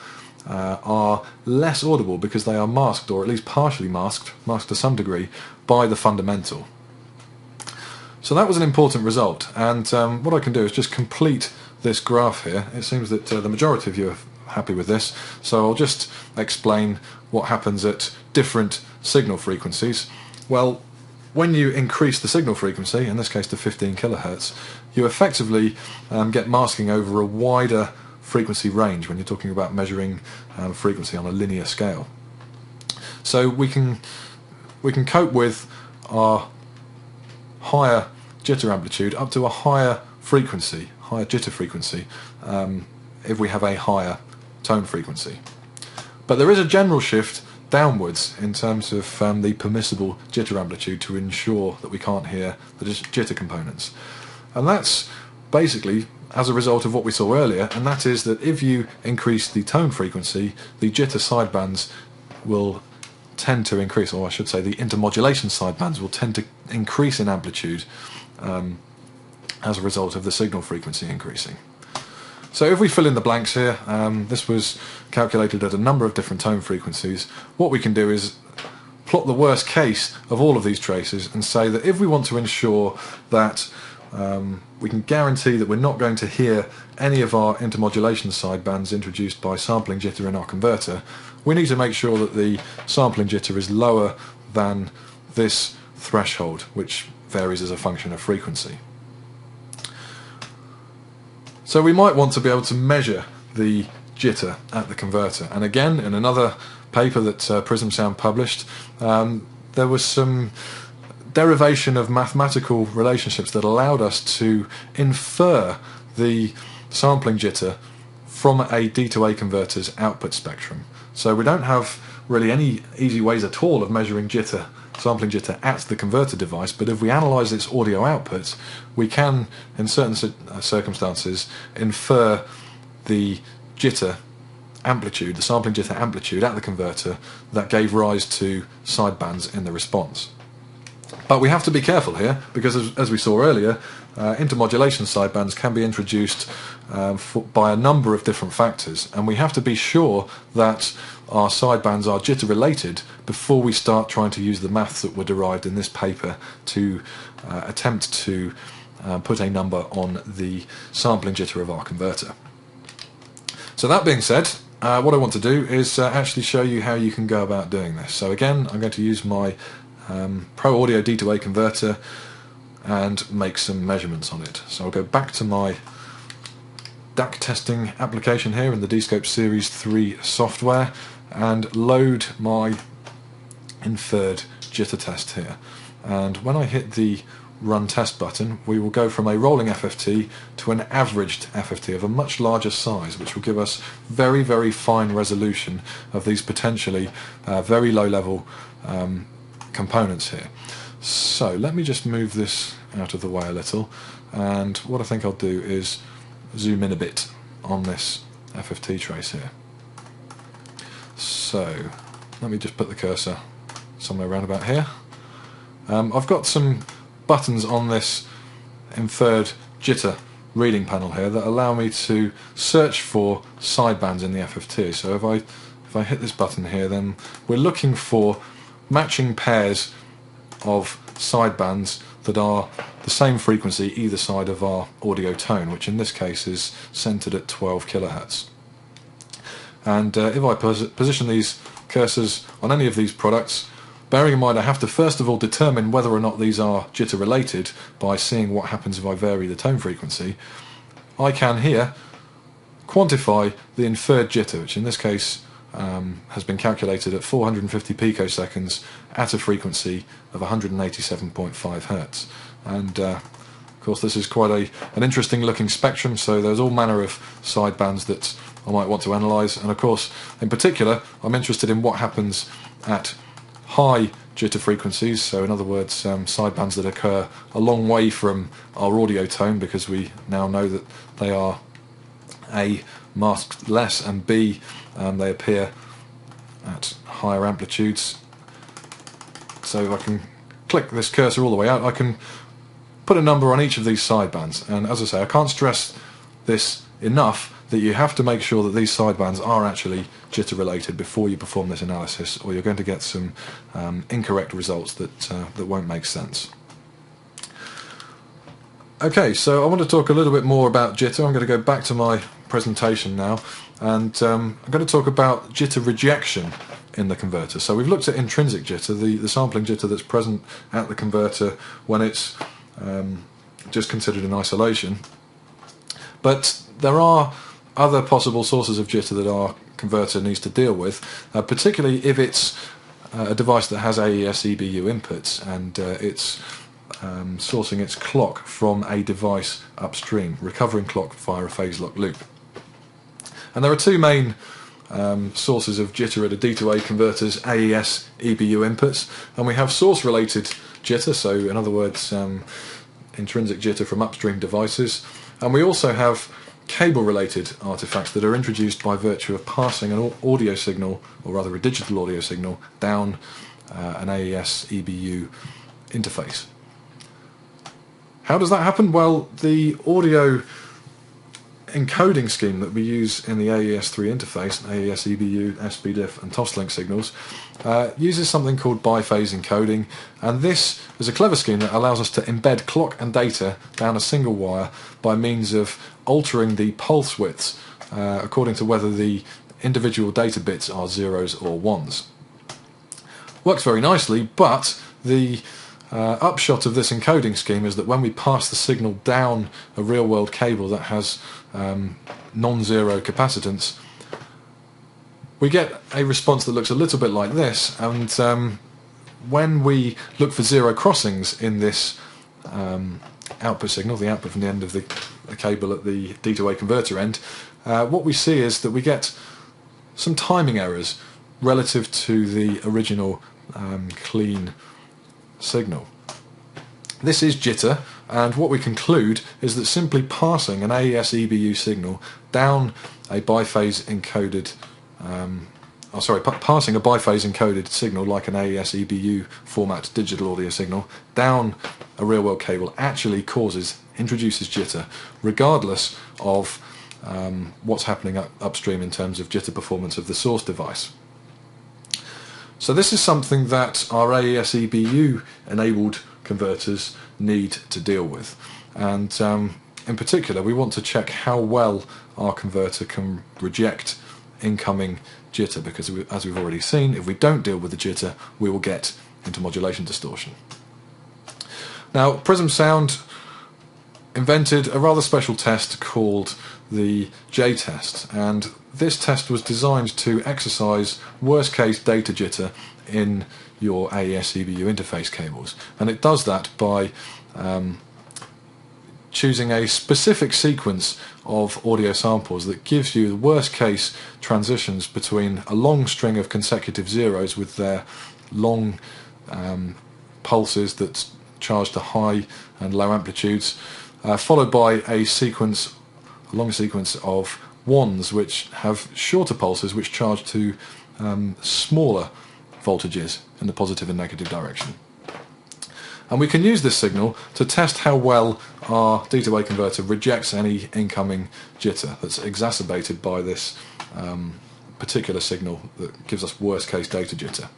are less audible because they are masked, or at least partially masked to some degree, by the fundamental. So that was an important result, and what I can do is just complete this graph here. It seems that the majority of you are happy with this, so I'll just explain what happens at different signal frequencies. Well, when you increase the signal frequency, in this case to 15 kilohertz, you effectively get masking over a wider frequency range when you're talking about measuring frequency on a linear scale. So we can cope with our higher jitter amplitude up to a higher frequency, higher jitter frequency, if we have a higher tone frequency. But there is a general shift downwards in terms of the permissible jitter amplitude to ensure that we can't hear the jitter components. And that's basically as a result of what we saw earlier, and that is that if you increase the tone frequency, the jitter sidebands will tend to increase, or I should say the intermodulation sidebands will tend to increase in amplitude as a result of the signal frequency increasing. So if we fill in the blanks here, this was calculated at a number of different tone frequencies. What we can do is plot the worst case of all of these traces and say that if we want to ensure that we can guarantee that we're not going to hear any of our intermodulation sidebands introduced by sampling jitter in our converter, we need to make sure that the sampling jitter is lower than this threshold, which varies as a function of frequency. So we might want to be able to measure the jitter at the converter, and again in another paper that Prism Sound published, there was some derivation of mathematical relationships that allowed us to infer the sampling jitter from a D to A converter's output spectrum. So we don't have really any easy ways at all of measuring jitter, sampling jitter at the converter device, but if we analyse its audio outputs, we can, in certain circumstances, infer the jitter amplitude, the sampling jitter amplitude at the converter that gave rise to sidebands in the response. But we have to be careful here, because as we saw earlier, intermodulation sidebands can be introduced by a number of different factors, and we have to be sure that our sidebands are jitter related before we start trying to use the maths that were derived in this paper to attempt to put a number on the sampling jitter of our converter. So that being said, what I want to do is actually show you how you can go about doing this. So again, I'm going to use my Pro Audio D2A converter and make some measurements on it. So I'll go back to my DAC testing application here in the Dscope Series 3 software and load my inferred jitter test here. And when I hit the Run Test button, we will go from a rolling FFT to an averaged FFT of a much larger size, which will give us very, very fine resolution of these potentially very low level components here. So let me just move this out of the way a little, and what I think I'll do is zoom in a bit on this FFT trace here. So let me just put the cursor somewhere around about here. I've got some buttons on this inferred jitter reading panel here that allow me to search for sidebands in the FFT. So if I hit this button here, then we're looking for matching pairs of sidebands that are the same frequency either side of our audio tone, which in this case is centered at 12 kilohertz. And if I position these cursors on any of these products, bearing in mind I have to first of all determine whether or not these are jitter related by seeing what happens if I vary the tone frequency, I can here quantify the inferred jitter, which in this case has been calculated at 450 picoseconds at a frequency of 187.5 Hertz. And of course this is quite an interesting looking spectrum, so there's all manner of sidebands that I might want to analyse, and of course in particular I'm interested in what happens at high jitter frequencies, so in other words sidebands that occur a long way from our audio tone, because we now know that they are A, masked less, and B, they appear at higher amplitudes. So if I can click this cursor all the way out, I can put a number on each of these sidebands, and as I say, I can't stress this enough that you have to make sure that these sidebands are actually jitter related before you perform this analysis, or you're going to get some incorrect results that won't make sense. Okay, so I want to talk a little bit more about jitter. I'm going to go back to my presentation now, and I'm going to talk about jitter rejection in the converter. So we've looked at intrinsic jitter, the sampling jitter that's present at the converter when it's just considered in isolation. But there are other possible sources of jitter that our converter needs to deal with, particularly if it's a device that has AES EBU inputs and it's sourcing its clock from a device upstream, recovering clock via a phase lock loop. And there are two main sources of jitter at a D2A converter's AES EBU inputs, and we have source related jitter, so in other words intrinsic jitter from upstream devices, and we also have cable related artifacts that are introduced by virtue of passing an audio signal, or rather a digital audio signal, down an AES EBU interface. How does that happen? Well, the audio encoding scheme that we use in the AES3 interface, AES EBU, SPDIF and toslink signals, uses something called biphase encoding, and this is a clever scheme that allows us to embed clock and data down a single wire by means of altering the pulse widths according to whether the individual data bits are zeros or ones. Works very nicely, but the upshot of this encoding scheme is that when we pass the signal down a real-world cable that has non-zero capacitance, we get a response that looks a little bit like this, and when we look for zero crossings in this output signal, the output from the end of the cable at the D2A converter end, what we see is that we get some timing errors relative to the original clean signal. This is jitter, and what we conclude is that simply passing an AES EBU signal down a biphase encoded passing a biphase encoded signal like an AES EBU format digital audio signal down a real-world cable actually introduces jitter, regardless of what's happening upstream in terms of jitter performance of the source device. So this is something that our AES EBU enabled converters need to deal with, and in particular we want to check how well our converter can reject incoming jitter, because as we've already seen, if we don't deal with the jitter we will get intermodulation distortion. Now Prism Sound invented a rather special test called the J-test, and this test was designed to exercise worst case data jitter in your AES EBU interface cables, and it does that by choosing a specific sequence of audio samples that gives you the worst case transitions between a long string of consecutive zeros with their long pulses that's charged to high and low amplitudes, followed by a long sequence of ones which have shorter pulses which charge to smaller voltages in the positive and negative direction. And we can use this signal to test how well our D-to-A converter rejects any incoming jitter that's exacerbated by this particular signal that gives us worst case data jitter.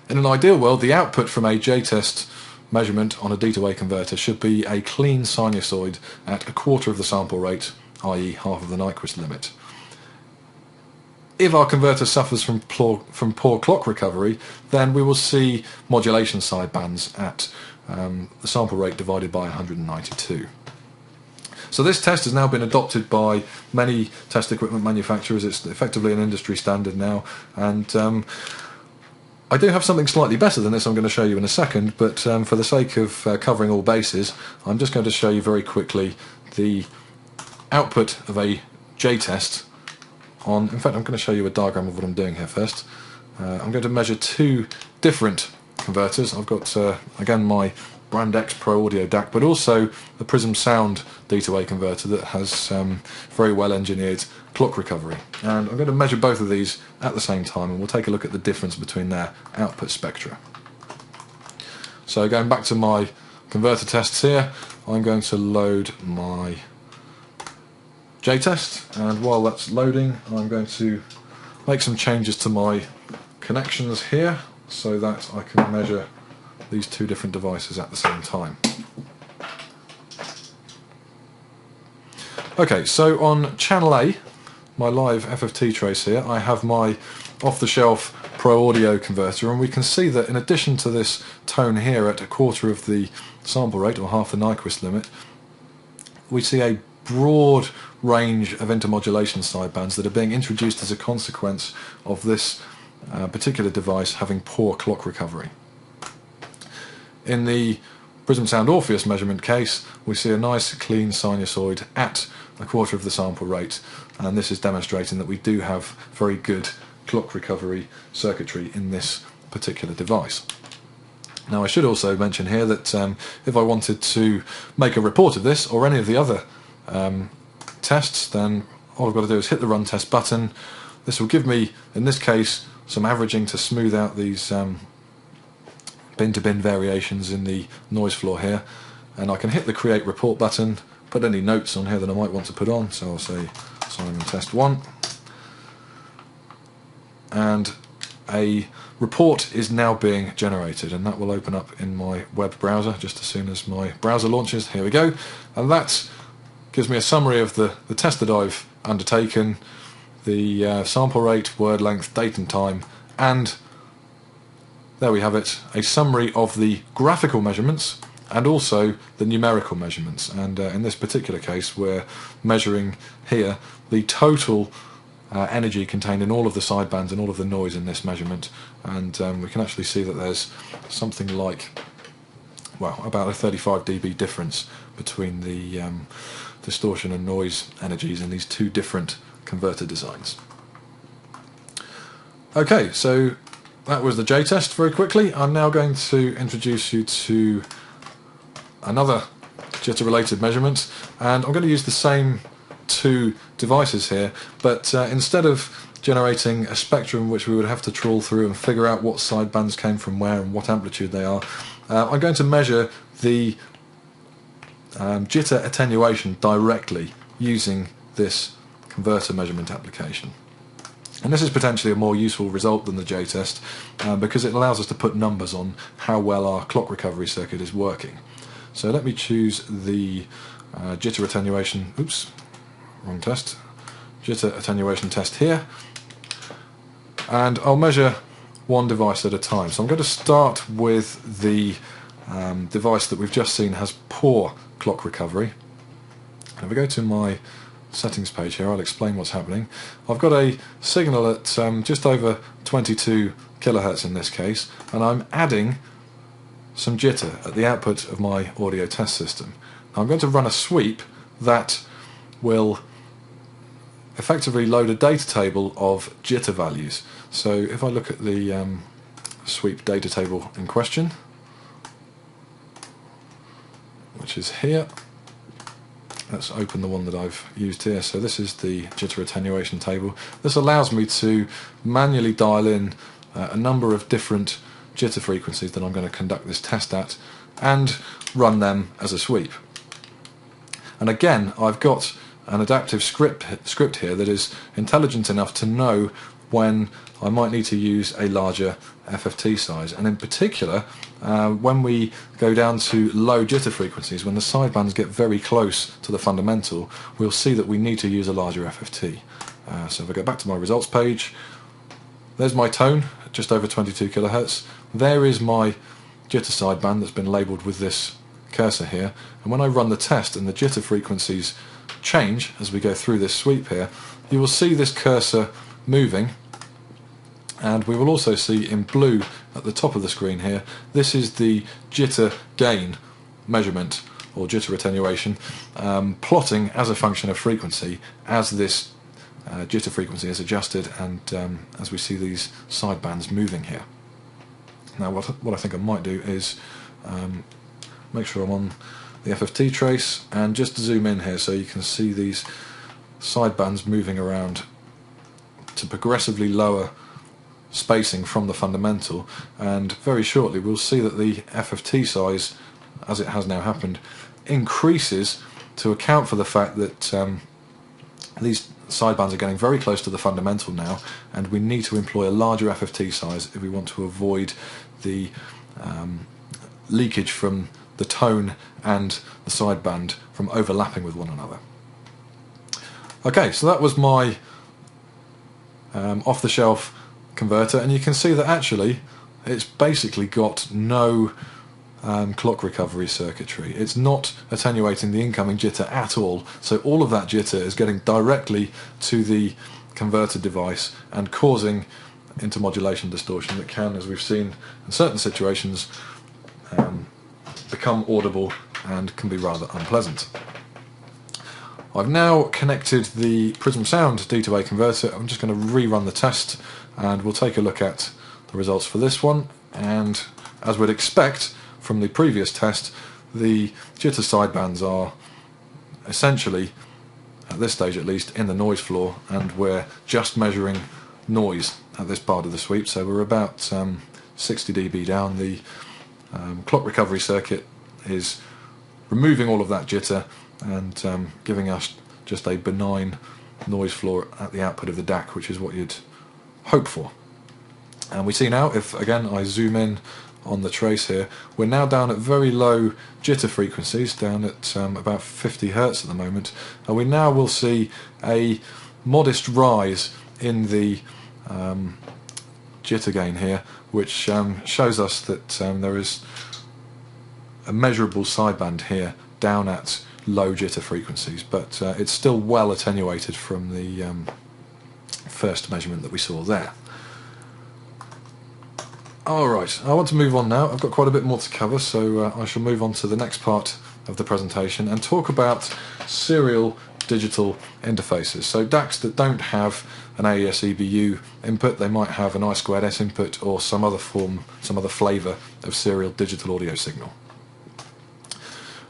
In an ideal world, the output from a J-test measurement on a D-to-A converter should be a clean sinusoid at 1/4 of the sample rate, i.e. half of the Nyquist limit. If our converter suffers from poor clock recovery, then we will see modulation sidebands at the sample rate divided by 192. So this test has now been adopted by many test equipment manufacturers. It's effectively an industry standard now, and I do have something slightly better than this I'm going to show you in a second, but for the sake of covering all bases, I'm just going to show you very quickly the output of a J-test. In fact, I'm going to show you a diagram of what I'm doing here first. I'm going to measure two different converters. I've got, again, my Brand X Pro Audio DAC, but also the Prism Sound D-to-A converter that has very well engineered clock recovery. And I'm going to measure both of these at the same time, and we'll take a look at the difference between their output spectra. So going back to my converter tests here, I'm going to load my J-test, and while that's loading I'm going to make some changes to my connections here so that I can measure these two different devices at the same time. Okay, so on channel A, my live FFT trace here, I have my off-the-shelf Pro Audio converter, and we can see that in addition to this tone here at 1/4 of the sample rate, or half the Nyquist limit, we see a broad range of intermodulation sidebands that are being introduced as a consequence of this particular device having poor clock recovery. In the Prism Sound Orpheus measurement case, we see a nice clean sinusoid at 1/4 of the sample rate, and this is demonstrating that we do have very good clock recovery circuitry in this particular device. Now, I should also mention here that if I wanted to make a report of this or any of the other tests, then all I've got to do is hit the run test button. This will give me, in this case, some averaging to smooth out these bin-to-bin variations in the noise floor here, and I can hit the create report button, put any notes on here that I might want to put on, so I'll say Simon test 1, and a report is now being generated, and that will open up in my web browser just as soon as my browser launches. Here we go, and that gives me a summary of the test that I've undertaken, the sample rate, word length, date and time, and there we have it, a summary of the graphical measurements and also the numerical measurements. And in this particular case we're measuring here the total energy contained in all of the sidebands and all of the noise in this measurement, and we can actually see that there's something like, well, about a 35 dB difference between the distortion and noise energies in these two different converter designs. Okay, so that was the J-test very quickly. I'm now going to introduce you to another jitter related measurement, and I'm going to use the same two devices here, but instead of generating a spectrum which we would have to trawl through and figure out what sidebands came from where and what amplitude they are, I'm going to measure the jitter attenuation directly using this converter measurement application. And this is potentially a more useful result than the J-test because it allows us to put numbers on how well our clock recovery circuit is working. So let me choose the jitter attenuation, oops, wrong test, jitter attenuation test here, and I'll measure one device at a time. So I'm going to start with the device that we've just seen has poor clock recovery. And if I go to my settings page here, I'll explain what's happening. I've got a signal at just over 22 kilohertz in this case, and I'm adding some jitter at the output of my audio test system. Now I'm going to run a sweep that will effectively load a data table of jitter values. So if I look at the sweep data table in question, which is here, let's open the one that I've used here. So this is the jitter attenuation table. This allows me to manually dial in a number of different jitter frequencies that I'm going to conduct this test at and run them as a sweep. And again, I've got an adaptive script here that is intelligent enough to know when I might need to use a larger FFT size, and in particular when we go down to low jitter frequencies, when the sidebands get very close to the fundamental, we'll see that we need to use a larger FFT. So if I go back to my results page, there's my tone, just over 22 kHz. There is my jitter sideband that's been labelled with this cursor here, and when I run the test and the jitter frequencies change as we go through this sweep here, you will see this cursor moving, and we will also see in blue at the top of the screen here, this is the jitter gain measurement or jitter attenuation, plotting as a function of frequency as this jitter frequency is adjusted, and as we see these sidebands moving here. Now what I think I might do is make sure I'm on the FFT trace and just zoom in here so you can see these sidebands moving around to progressively lower spacing from the fundamental, and very shortly we'll see that the FFT size, as it has now happened, increases to account for the fact that these sidebands are getting very close to the fundamental now, and we need to employ a larger FFT size if we want to avoid the leakage from the tone and the sideband from overlapping with one another. Okay, so that was my off-the-shelf converter, and you can see that actually it's basically got no clock recovery circuitry. It's not attenuating the incoming jitter at all, so all of that jitter is getting directly to the converter device and causing intermodulation distortion that can, as we've seen in certain situations, become audible and can be rather unpleasant. I've now connected the Prism Sound D2A converter. I'm just going to rerun the test and we'll take a look at the results for this one, and as we'd expect from the previous test, the jitter sidebands are essentially, at this stage at least, in the noise floor, and we're just measuring noise at this part of the sweep, so we're about 60 dB down. The clock recovery circuit is removing all of that jitter and giving us just a benign noise floor at the output of the DAC, which is what you'd hope for. And we see now, if again I zoom in on the trace here, we're now down at very low jitter frequencies, down at about 50 Hz at the moment, and we now will see a modest rise in the jitter gain here, which shows us that there is a measurable sideband here down at low jitter frequencies, but it's still well attenuated from the first measurement that we saw there. Alright, I want to move on now. I've got quite a bit more to cover, so I shall move on to the next part of the presentation and talk about serial digital interfaces. So DACs that don't have an AES EBU input, they might have an I2S input or some other form, some other flavour of serial digital audio signal.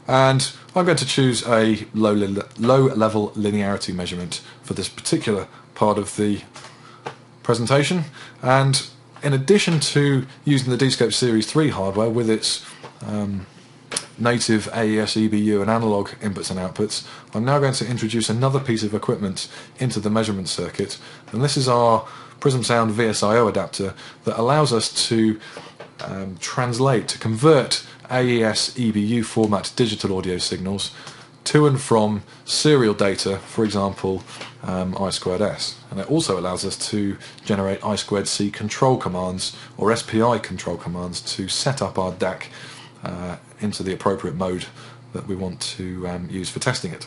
And I'm going to choose a low-level linearity measurement for this particular part of the presentation, and in addition to using the Dscope Series 3 hardware with its native AES EBU and analog inputs and outputs, I'm now going to introduce another piece of equipment into the measurement circuit, and this is our Prism Sound VSIO adapter that allows us to to convert AES EBU format digital audio signals to and from serial data, for example I2S, and it also allows us to generate I2C control commands or SPI control commands to set up our DAC into the appropriate mode that we want to use for testing it.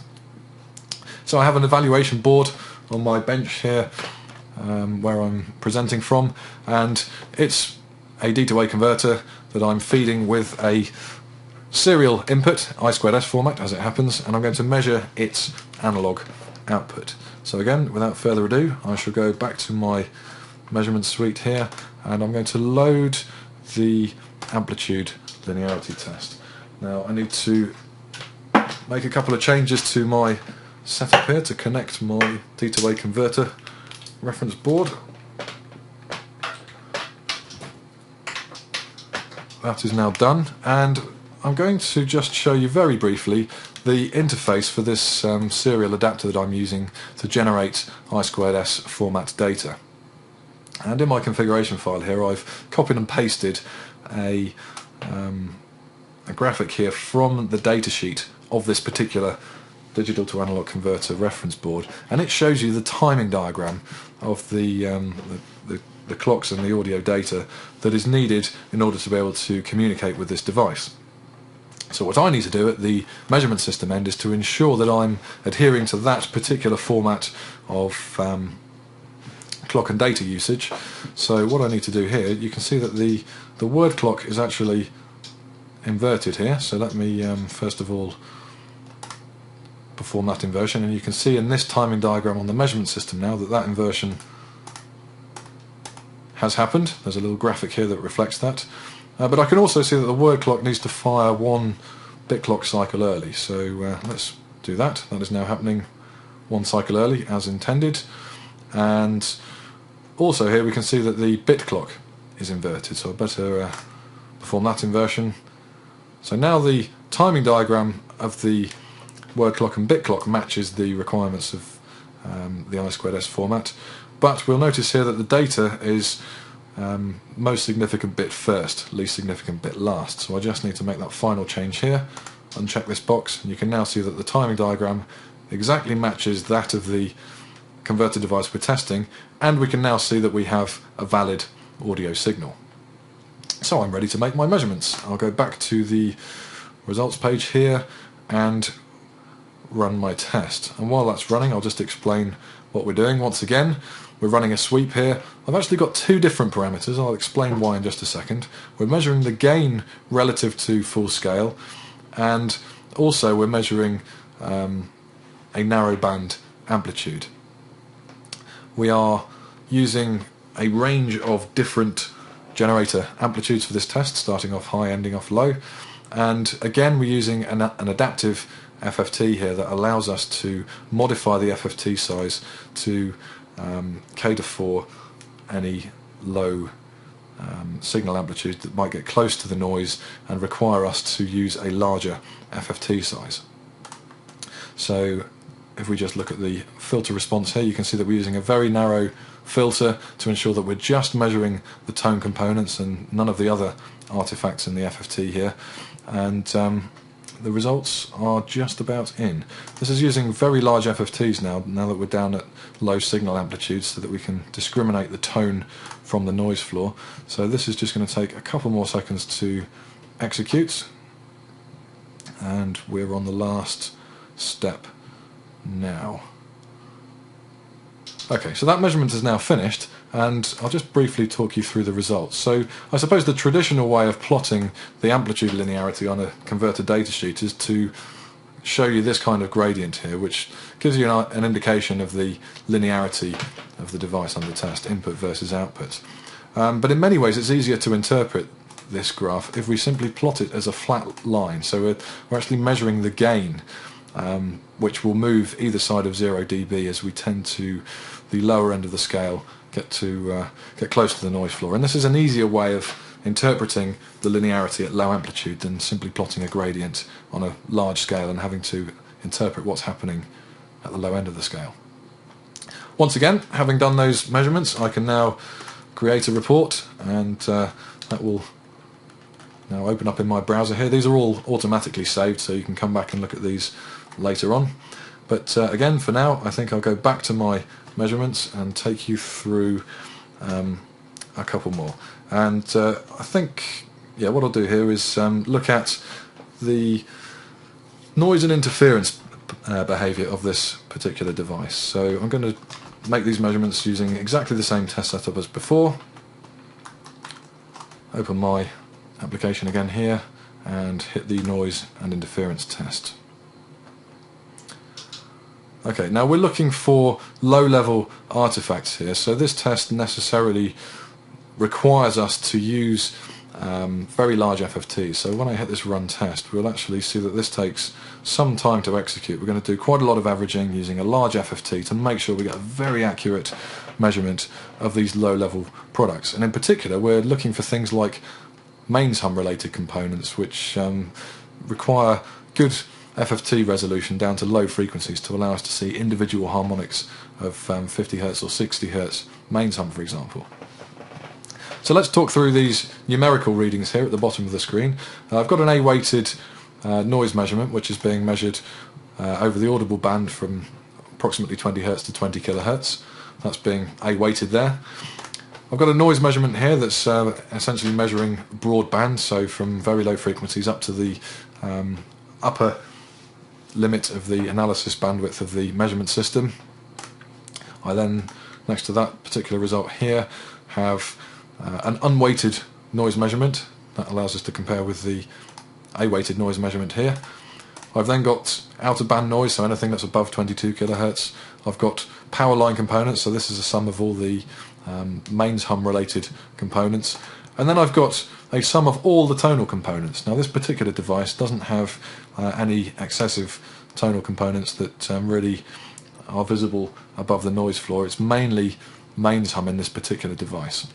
So I have an evaluation board on my bench here where I'm presenting from, and it's a D2A converter that I'm feeding with a serial input, I2S format as it happens, and I'm going to measure its analog output. So again, without further ado, I shall go back to my measurement suite here, and I'm going to load the amplitude linearity test. Now I need to make a couple of changes to my setup here to connect my D to A converter reference board. That is now done, and I'm going to just show you very briefly the interface for this serial adapter that I'm using to generate I2S format data. And in my configuration file here, I've copied and pasted a graphic here from the datasheet of this particular digital to analog converter reference board, and it shows you the timing diagram of the clocks and the audio data that is needed in order to be able to communicate with this device. So what I need to do at the measurement system end is to ensure that I'm adhering to that particular format of clock and data usage. So what I need to do here, you can see that the word clock is actually inverted here, so let me first of all perform that inversion, and you can see in this timing diagram on the measurement system now that that inversion has happened. There's a little graphic here that reflects that, but I can also see that the word clock needs to fire one bit clock cycle early, so let's do that. That is now happening one cycle early as intended, and also here we can see that the bit clock is inverted, so I better perform that inversion. So now the timing diagram of the word clock and bit clock matches the requirements of the I2S format, but we'll notice here that the data is most significant bit first, least significant bit last. So I just need to make that final change here, uncheck this box, and you can now see that the timing diagram exactly matches that of the converter device we're testing, and we can now see that we have a valid audio signal. So I'm ready to make my measurements. I'll go back to the results page here and run my test, and while that's running I'll just explain what we're doing. Once again, we're running a sweep here. I've actually got two different parameters. I'll explain why in just a second. We're measuring the gain relative to full scale, and also we're measuring a narrow band amplitude. We are using a range of different generator amplitudes for this test, starting off high, ending off low, and again we're using an adaptive FFT here that allows us to modify the FFT size to cater for any low signal amplitude that might get close to the noise and require us to use a larger FFT size. So if we just look at the filter response here, you can see that we're using a very narrow filter to ensure that we're just measuring the tone components and none of the other artifacts in the FFT here, and the results are just about in. This is using very large FFTs now that we're down at low signal amplitudes, so that we can discriminate the tone from the noise floor. So this is just going to take a couple more seconds to execute, and we're on the last step now. Okay, so that measurement is now finished, and I'll just briefly talk you through the results. So I suppose the traditional way of plotting the amplitude linearity on a converter datasheet is to show you this kind of gradient here, which gives you an indication of the linearity of the device under test, input versus output. But in many ways it's easier to interpret this graph if we simply plot it as a flat line. So we're actually measuring the gain, which will move either side of 0 dB as we tend to the lower end of the scale, get close to the noise floor. And this is an easier way of interpreting the linearity at low amplitude than simply plotting a gradient on a large scale and having to interpret what's happening at the low end of the scale. Once again, having done those measurements, I can now create a report, and that will now open up in my browser here. These are all automatically saved, so you can come back and look at these later on. But again, for now, I think I'll go back to my measurements and take you through a couple more. And I think, yeah, what I'll do here is look at the noise and interference behaviour of this particular device. So I'm going to make these measurements using exactly the same test setup as before. Open my application again here and hit the noise and interference test. Okay, now we're looking for low-level artifacts here, so this test necessarily requires us to use very large FFTs. So when I hit this run test, we'll actually see that this takes some time to execute. We're going to do quite a lot of averaging using a large FFT to make sure we get a very accurate measurement of these low-level products. And in particular, we're looking for things like mains hum related components, which require good FFT resolution down to low frequencies to allow us to see individual harmonics of 50 Hz or 60 Hz mains hum, for example. So let's talk through these numerical readings here at the bottom of the screen. I've got an A-weighted noise measurement, which is being measured over the audible band from approximately 20 Hz to 20 kHz. That's being A-weighted there. I've got a noise measurement here that's essentially measuring broadband, so from very low frequencies up to the upper limit of the analysis bandwidth of the measurement system. I then, next to that particular result here, have an unweighted noise measurement that allows us to compare with the A-weighted noise measurement here. I've then got outer band noise, so anything that's above 22 kHz. I've got power line components, so this is a sum of all the mains hum related components. And then I've got a sum of all the tonal components. Now this particular device doesn't have any excessive tonal components that really are visible above the noise floor. It's mainly mains hum in this particular device.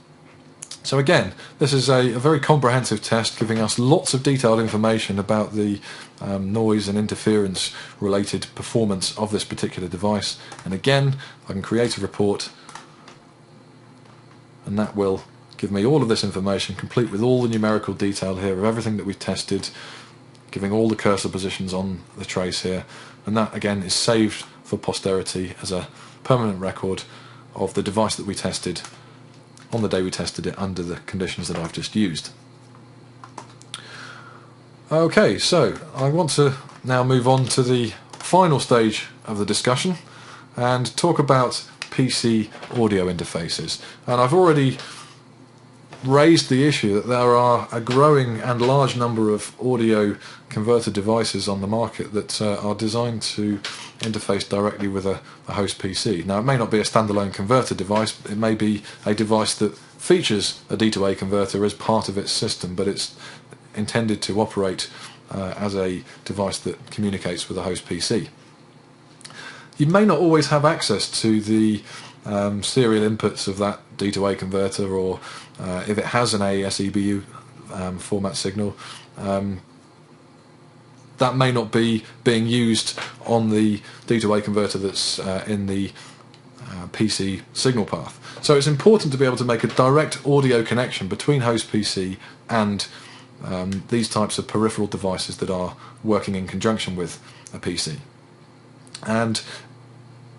So again, this is a very comprehensive test giving us lots of detailed information about the noise and interference related performance of this particular device. And again, I can create a report, and that will give me all of this information, complete with all the numerical detail here of everything that we've tested, giving all the cursor positions on the trace here, and that again is saved for posterity as a permanent record of the device that we tested on the day we tested it under the conditions that I've just used. Okay, so I want to now move on to the final stage of the discussion and talk about PC audio interfaces. And I've already raised the issue that there are a growing and large number of audio converter devices on the market that are designed to interface directly with a host PC. Now it may not be a standalone converter device, it may be a device that features a D2A converter as part of its system, but it's intended to operate as a device that communicates with a host PC. You may not always have access to the serial inputs of that D2A converter, or if it has an AES EBU format signal, that may not be being used on the D2A converter that's in the PC signal path. So it's important to be able to make a direct audio connection between host PC and these types of peripheral devices that are working in conjunction with a PC. And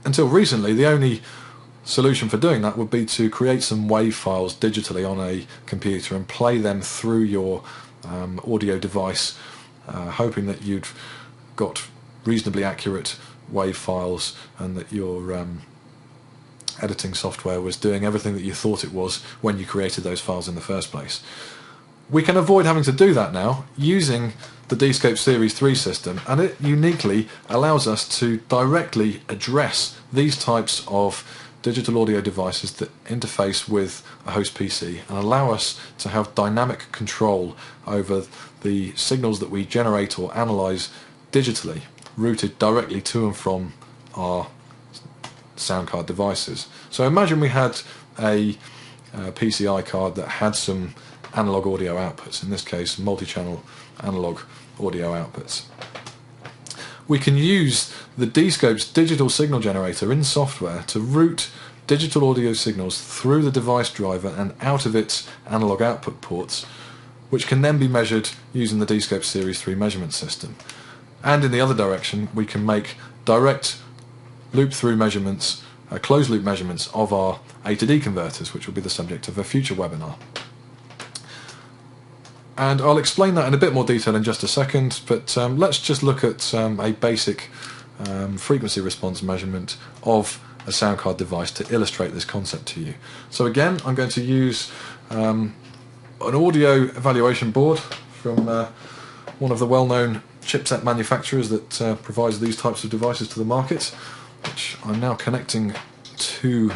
until recently, the only solution for doing that would be to create some WAV files digitally on a computer and play them through your audio device, hoping that you'd got reasonably accurate WAV files and that your editing software was doing everything that you thought it was when you created those files in the first place. We can avoid having to do that now using the Dscope Series 3 system, and it uniquely allows us to directly address these types of digital audio devices that interface with a host PC and allow us to have dynamic control over the signals that we generate or analyze digitally, routed directly to and from our sound card devices. So imagine we had a PCI card that had some analog audio outputs, in this case multi-channel analog audio outputs. We can use the Dscope's digital signal generator in software to route digital audio signals through the device driver and out of its analog output ports, which can then be measured using the Dscope Series 3 measurement system. And in the other direction, we can make direct loop-through measurements, closed-loop measurements of our A to D converters, which will be the subject of a future webinar. And I'll explain that in a bit more detail in just a second, but let's just look at a basic frequency response measurement of a sound card device to illustrate this concept to you. So again, I'm going to use an audio evaluation board from one of the well-known chipset manufacturers that provides these types of devices to the market, which I'm now connecting to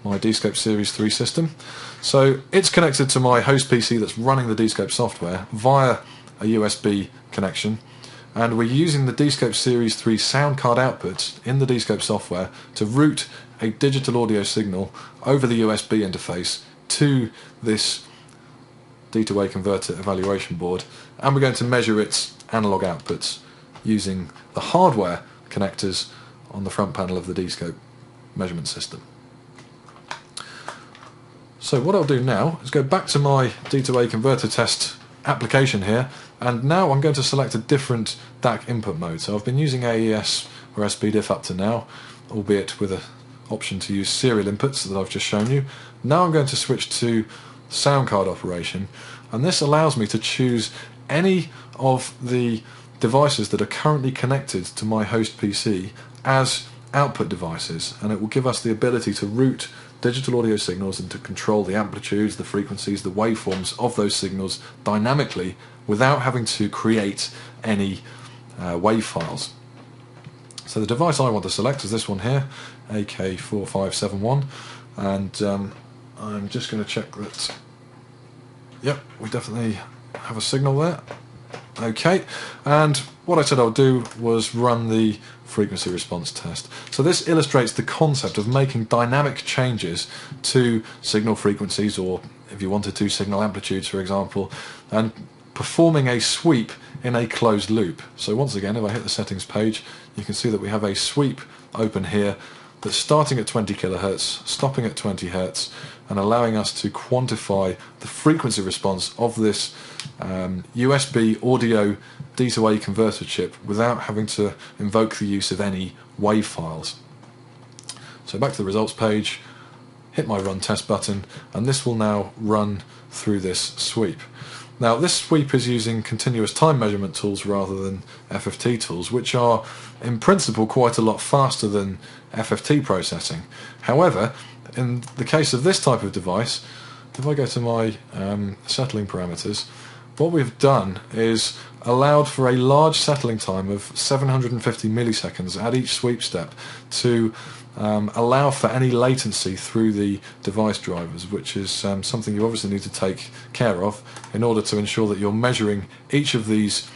my Dscope Series 3 system. So it's connected to my host PC that's running the Dscope software via a USB connection, and we're using the Dscope Series 3 sound card outputs in the Dscope software to route a digital audio signal over the USB interface to this D-to-A converter evaluation board, and we're going to measure its analog outputs using the hardware connectors on the front panel of the Dscope measurement system. So what I'll do now is go back to my D-to-A converter test application here, and now I'm going to select a different DAC input mode. So I've been using AES or SPDIF up to now, albeit with an option to use serial inputs that I've just shown you. Now I'm going to switch to sound card operation, and this allows me to choose any of the devices that are currently connected to my host PC as output devices, and it will give us the ability to route digital audio signals and to control the amplitudes, the frequencies, the waveforms of those signals dynamically without having to create any wave files. So the device I want to select is this one here, AK4571, and I'm just going to check that, yep, we definitely have a signal there. Okay, and what I said I'll do was run the frequency response test. So this illustrates the concept of making dynamic changes to signal frequencies, or if you wanted to, signal amplitudes, for example, and performing a sweep in a closed loop. So once again, if I hit the settings page, you can see that we have a sweep open here that's starting at 20 kHz, stopping at 20 Hz, and allowing us to quantify the frequency response of this USB audio D-to-A converter chip without having to invoke the use of any wave files. So back to the results page, hit my run test button, and this will now run through this sweep. Now this sweep is using continuous time measurement tools rather than FFT tools, which are in principle quite a lot faster than FFT processing. However, in the case of this type of device, if I go to my settling parameters, what we've done is allowed for a large settling time of 750 milliseconds at each sweep step to allow for any latency through the device drivers, which is something you obviously need to take care of in order to ensure that you're measuring each of these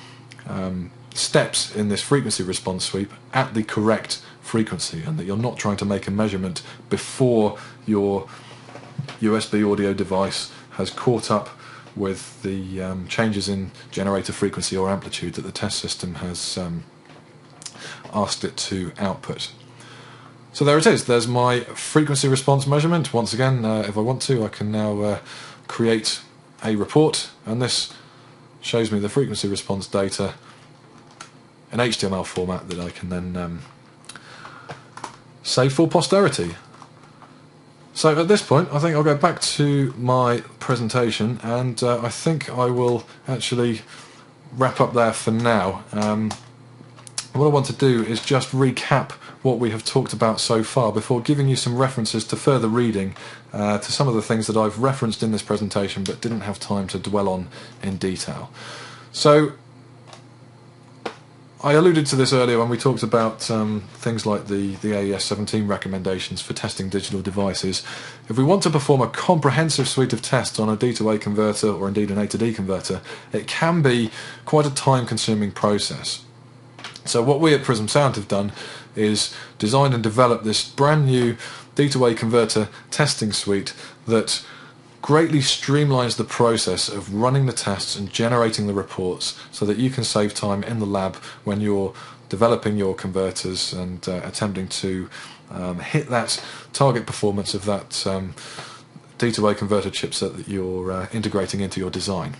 steps in this frequency response sweep at the correct frequency, and that you're not trying to make a measurement before your USB audio device has caught up with the changes in generator frequency or amplitude that the test system has asked it to output. So there it is, there's my frequency response measurement. Once again, if I want to, I can now create a report, and this shows me the frequency response data in HTML format that I can then save for posterity. So at this point, I think I'll go back to my presentation, and I think I will actually wrap up there for now. What I want to do is just recap what we have talked about so far before giving you some references to further reading to some of the things that I've referenced in this presentation but didn't have time to dwell on in detail. So I alluded to this earlier when we talked about things like the AES 17 recommendations for testing digital devices. If we want to perform a comprehensive suite of tests on a D-to-A converter, or indeed an A-to-D converter, it can be quite a time-consuming process. So what we at Prism Sound have done is designed and developed this brand new D-to-A converter testing suite that greatly streamlines the process of running the tests and generating the reports, so that you can save time in the lab when you're developing your converters and attempting to hit that target performance of that D-to-A converter chipset that you're integrating into your design.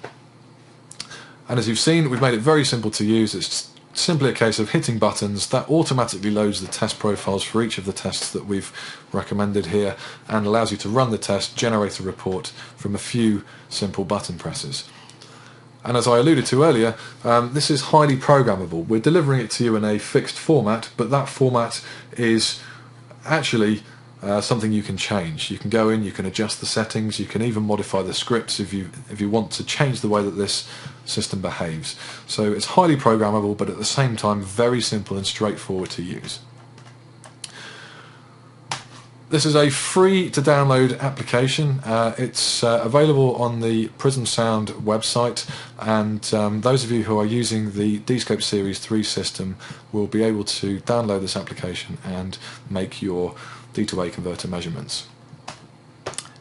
And as you've seen, we've made it very simple to use. It's simply a case of hitting buttons that automatically loads the test profiles for each of the tests that we've recommended here, and allows you to run the test, generate a report from a few simple button presses. And as I alluded to earlier, this is highly programmable. We're delivering it to you in a fixed format, but that format is actually something you can change. You can go in, you can adjust the settings, you can even modify the scripts if you want to change the way that this system behaves. So it's highly programmable, but at the same time very simple and straightforward to use. This is a free to download application. It's available on the Prism Sound website, and those of you who are using the Dscope Series 3 system will be able to download this application and make your D2A converter measurements,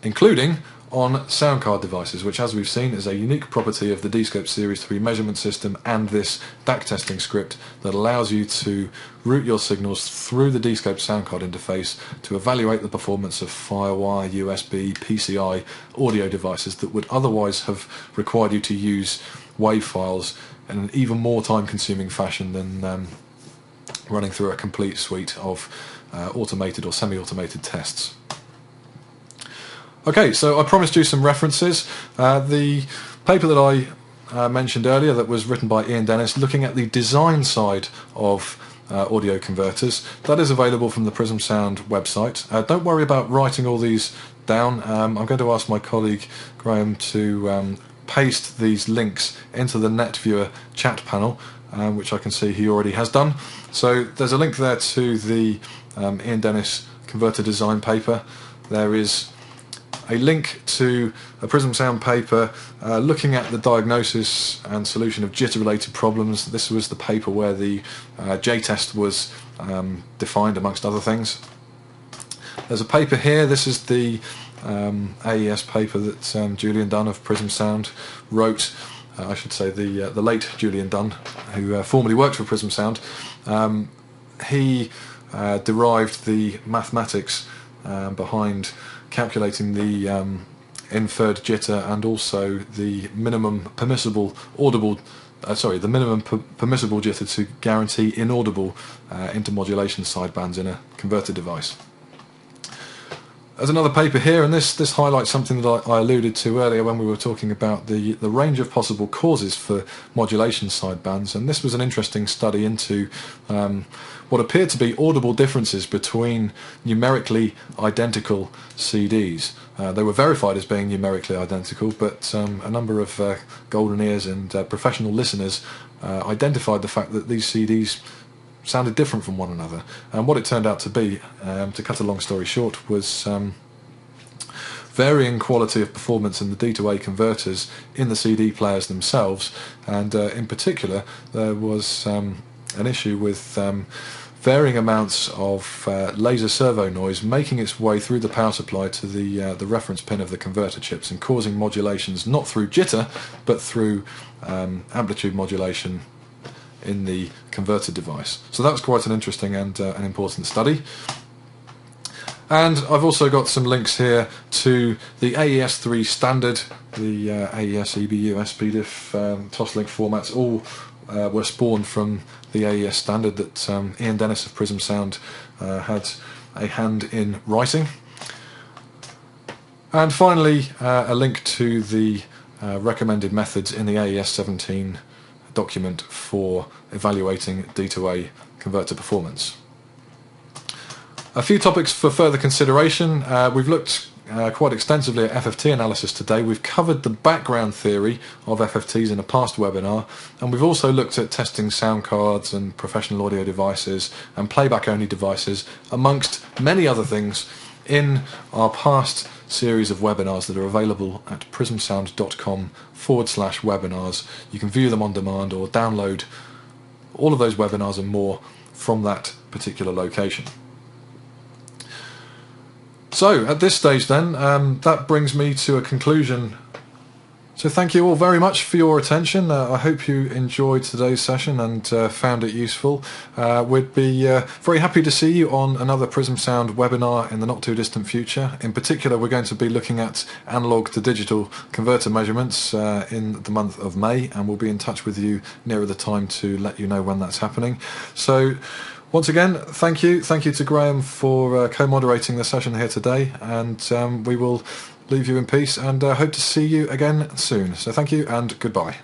including on sound card devices, which, as we've seen, is a unique property of the Dscope Series 3 measurement system and this DAC testing script that allows you to route your signals through the Dscope sound card interface to evaluate the performance of Firewire, USB, PCI audio devices that would otherwise have required you to use WAV files in an even more time-consuming fashion than running through a complete suite of automated or semi-automated tests. Okay, so I promised you some references. The paper that I mentioned earlier that was written by Ian Dennis looking at the design side of audio converters, that is available from the Prism Sound website. Don't worry about writing all these down. I'm going to ask my colleague Graham to paste these links into the NetViewer chat panel, which I can see he already has done. So there's a link there to the Ian Dennis converter design paper. There is a link to a Prism Sound paper looking at the diagnosis and solution of jitter-related problems. This was the paper where the J-test was defined, amongst other things. There's a paper here. This is the AES paper that Julian Dunn of Prism Sound wrote. I should say the late Julian Dunn, who formerly worked for Prism Sound. He derived the mathematics behind calculating the inferred jitter and also the minimum permissible permissible jitter to guarantee inaudible intermodulation sidebands in a converter device. There's another paper here, and this highlights something that I alluded to earlier when we were talking about the range of possible causes for modulation sidebands, and this was an interesting study into what appeared to be audible differences between numerically identical CDs. They were verified as being numerically identical, but a number of golden ears and professional listeners identified the fact that these CDs sounded different from one another, and what it turned out to be, to cut a long story short, was varying quality of performance in the D2A converters in the CD players themselves, and in particular there was an issue with varying amounts of laser servo noise making its way through the power supply to the reference pin of the converter chips and causing modulations not through jitter but through amplitude modulation in the converter device. So that was quite an interesting and an important study. And I've also got some links here to the AES3 standard, the AES, EBU, SPDIF, Toslink formats, all were spawned from the AES standard that Ian Dennis of Prism Sound had a hand in writing. And finally, a link to the recommended methods in the AES 17 document for evaluating D2A converter performance. A few topics for further consideration. We've looked quite extensively at FFT analysis today. We've covered the background theory of FFTs in a past webinar, and we've also looked at testing sound cards and professional audio devices and playback-only devices, amongst many other things, in our past series of webinars that are available at prismsound.com/webinars. You can view them on demand or download all of those webinars and more from that particular location. So at this stage then, that brings me to a conclusion. So thank you all very much for your attention. I hope you enjoyed today's session and found it useful. We'd be very happy to see you on another Prism Sound webinar in the not too distant future. In particular, we're going to be looking at analog to digital converter measurements in the month of May, and we'll be in touch with you nearer the time to let you know when that's happening. So once again, thank you. Thank you to Graham for co-moderating the session here today, and we will leave you in peace and hope to see you again soon. So thank you and goodbye.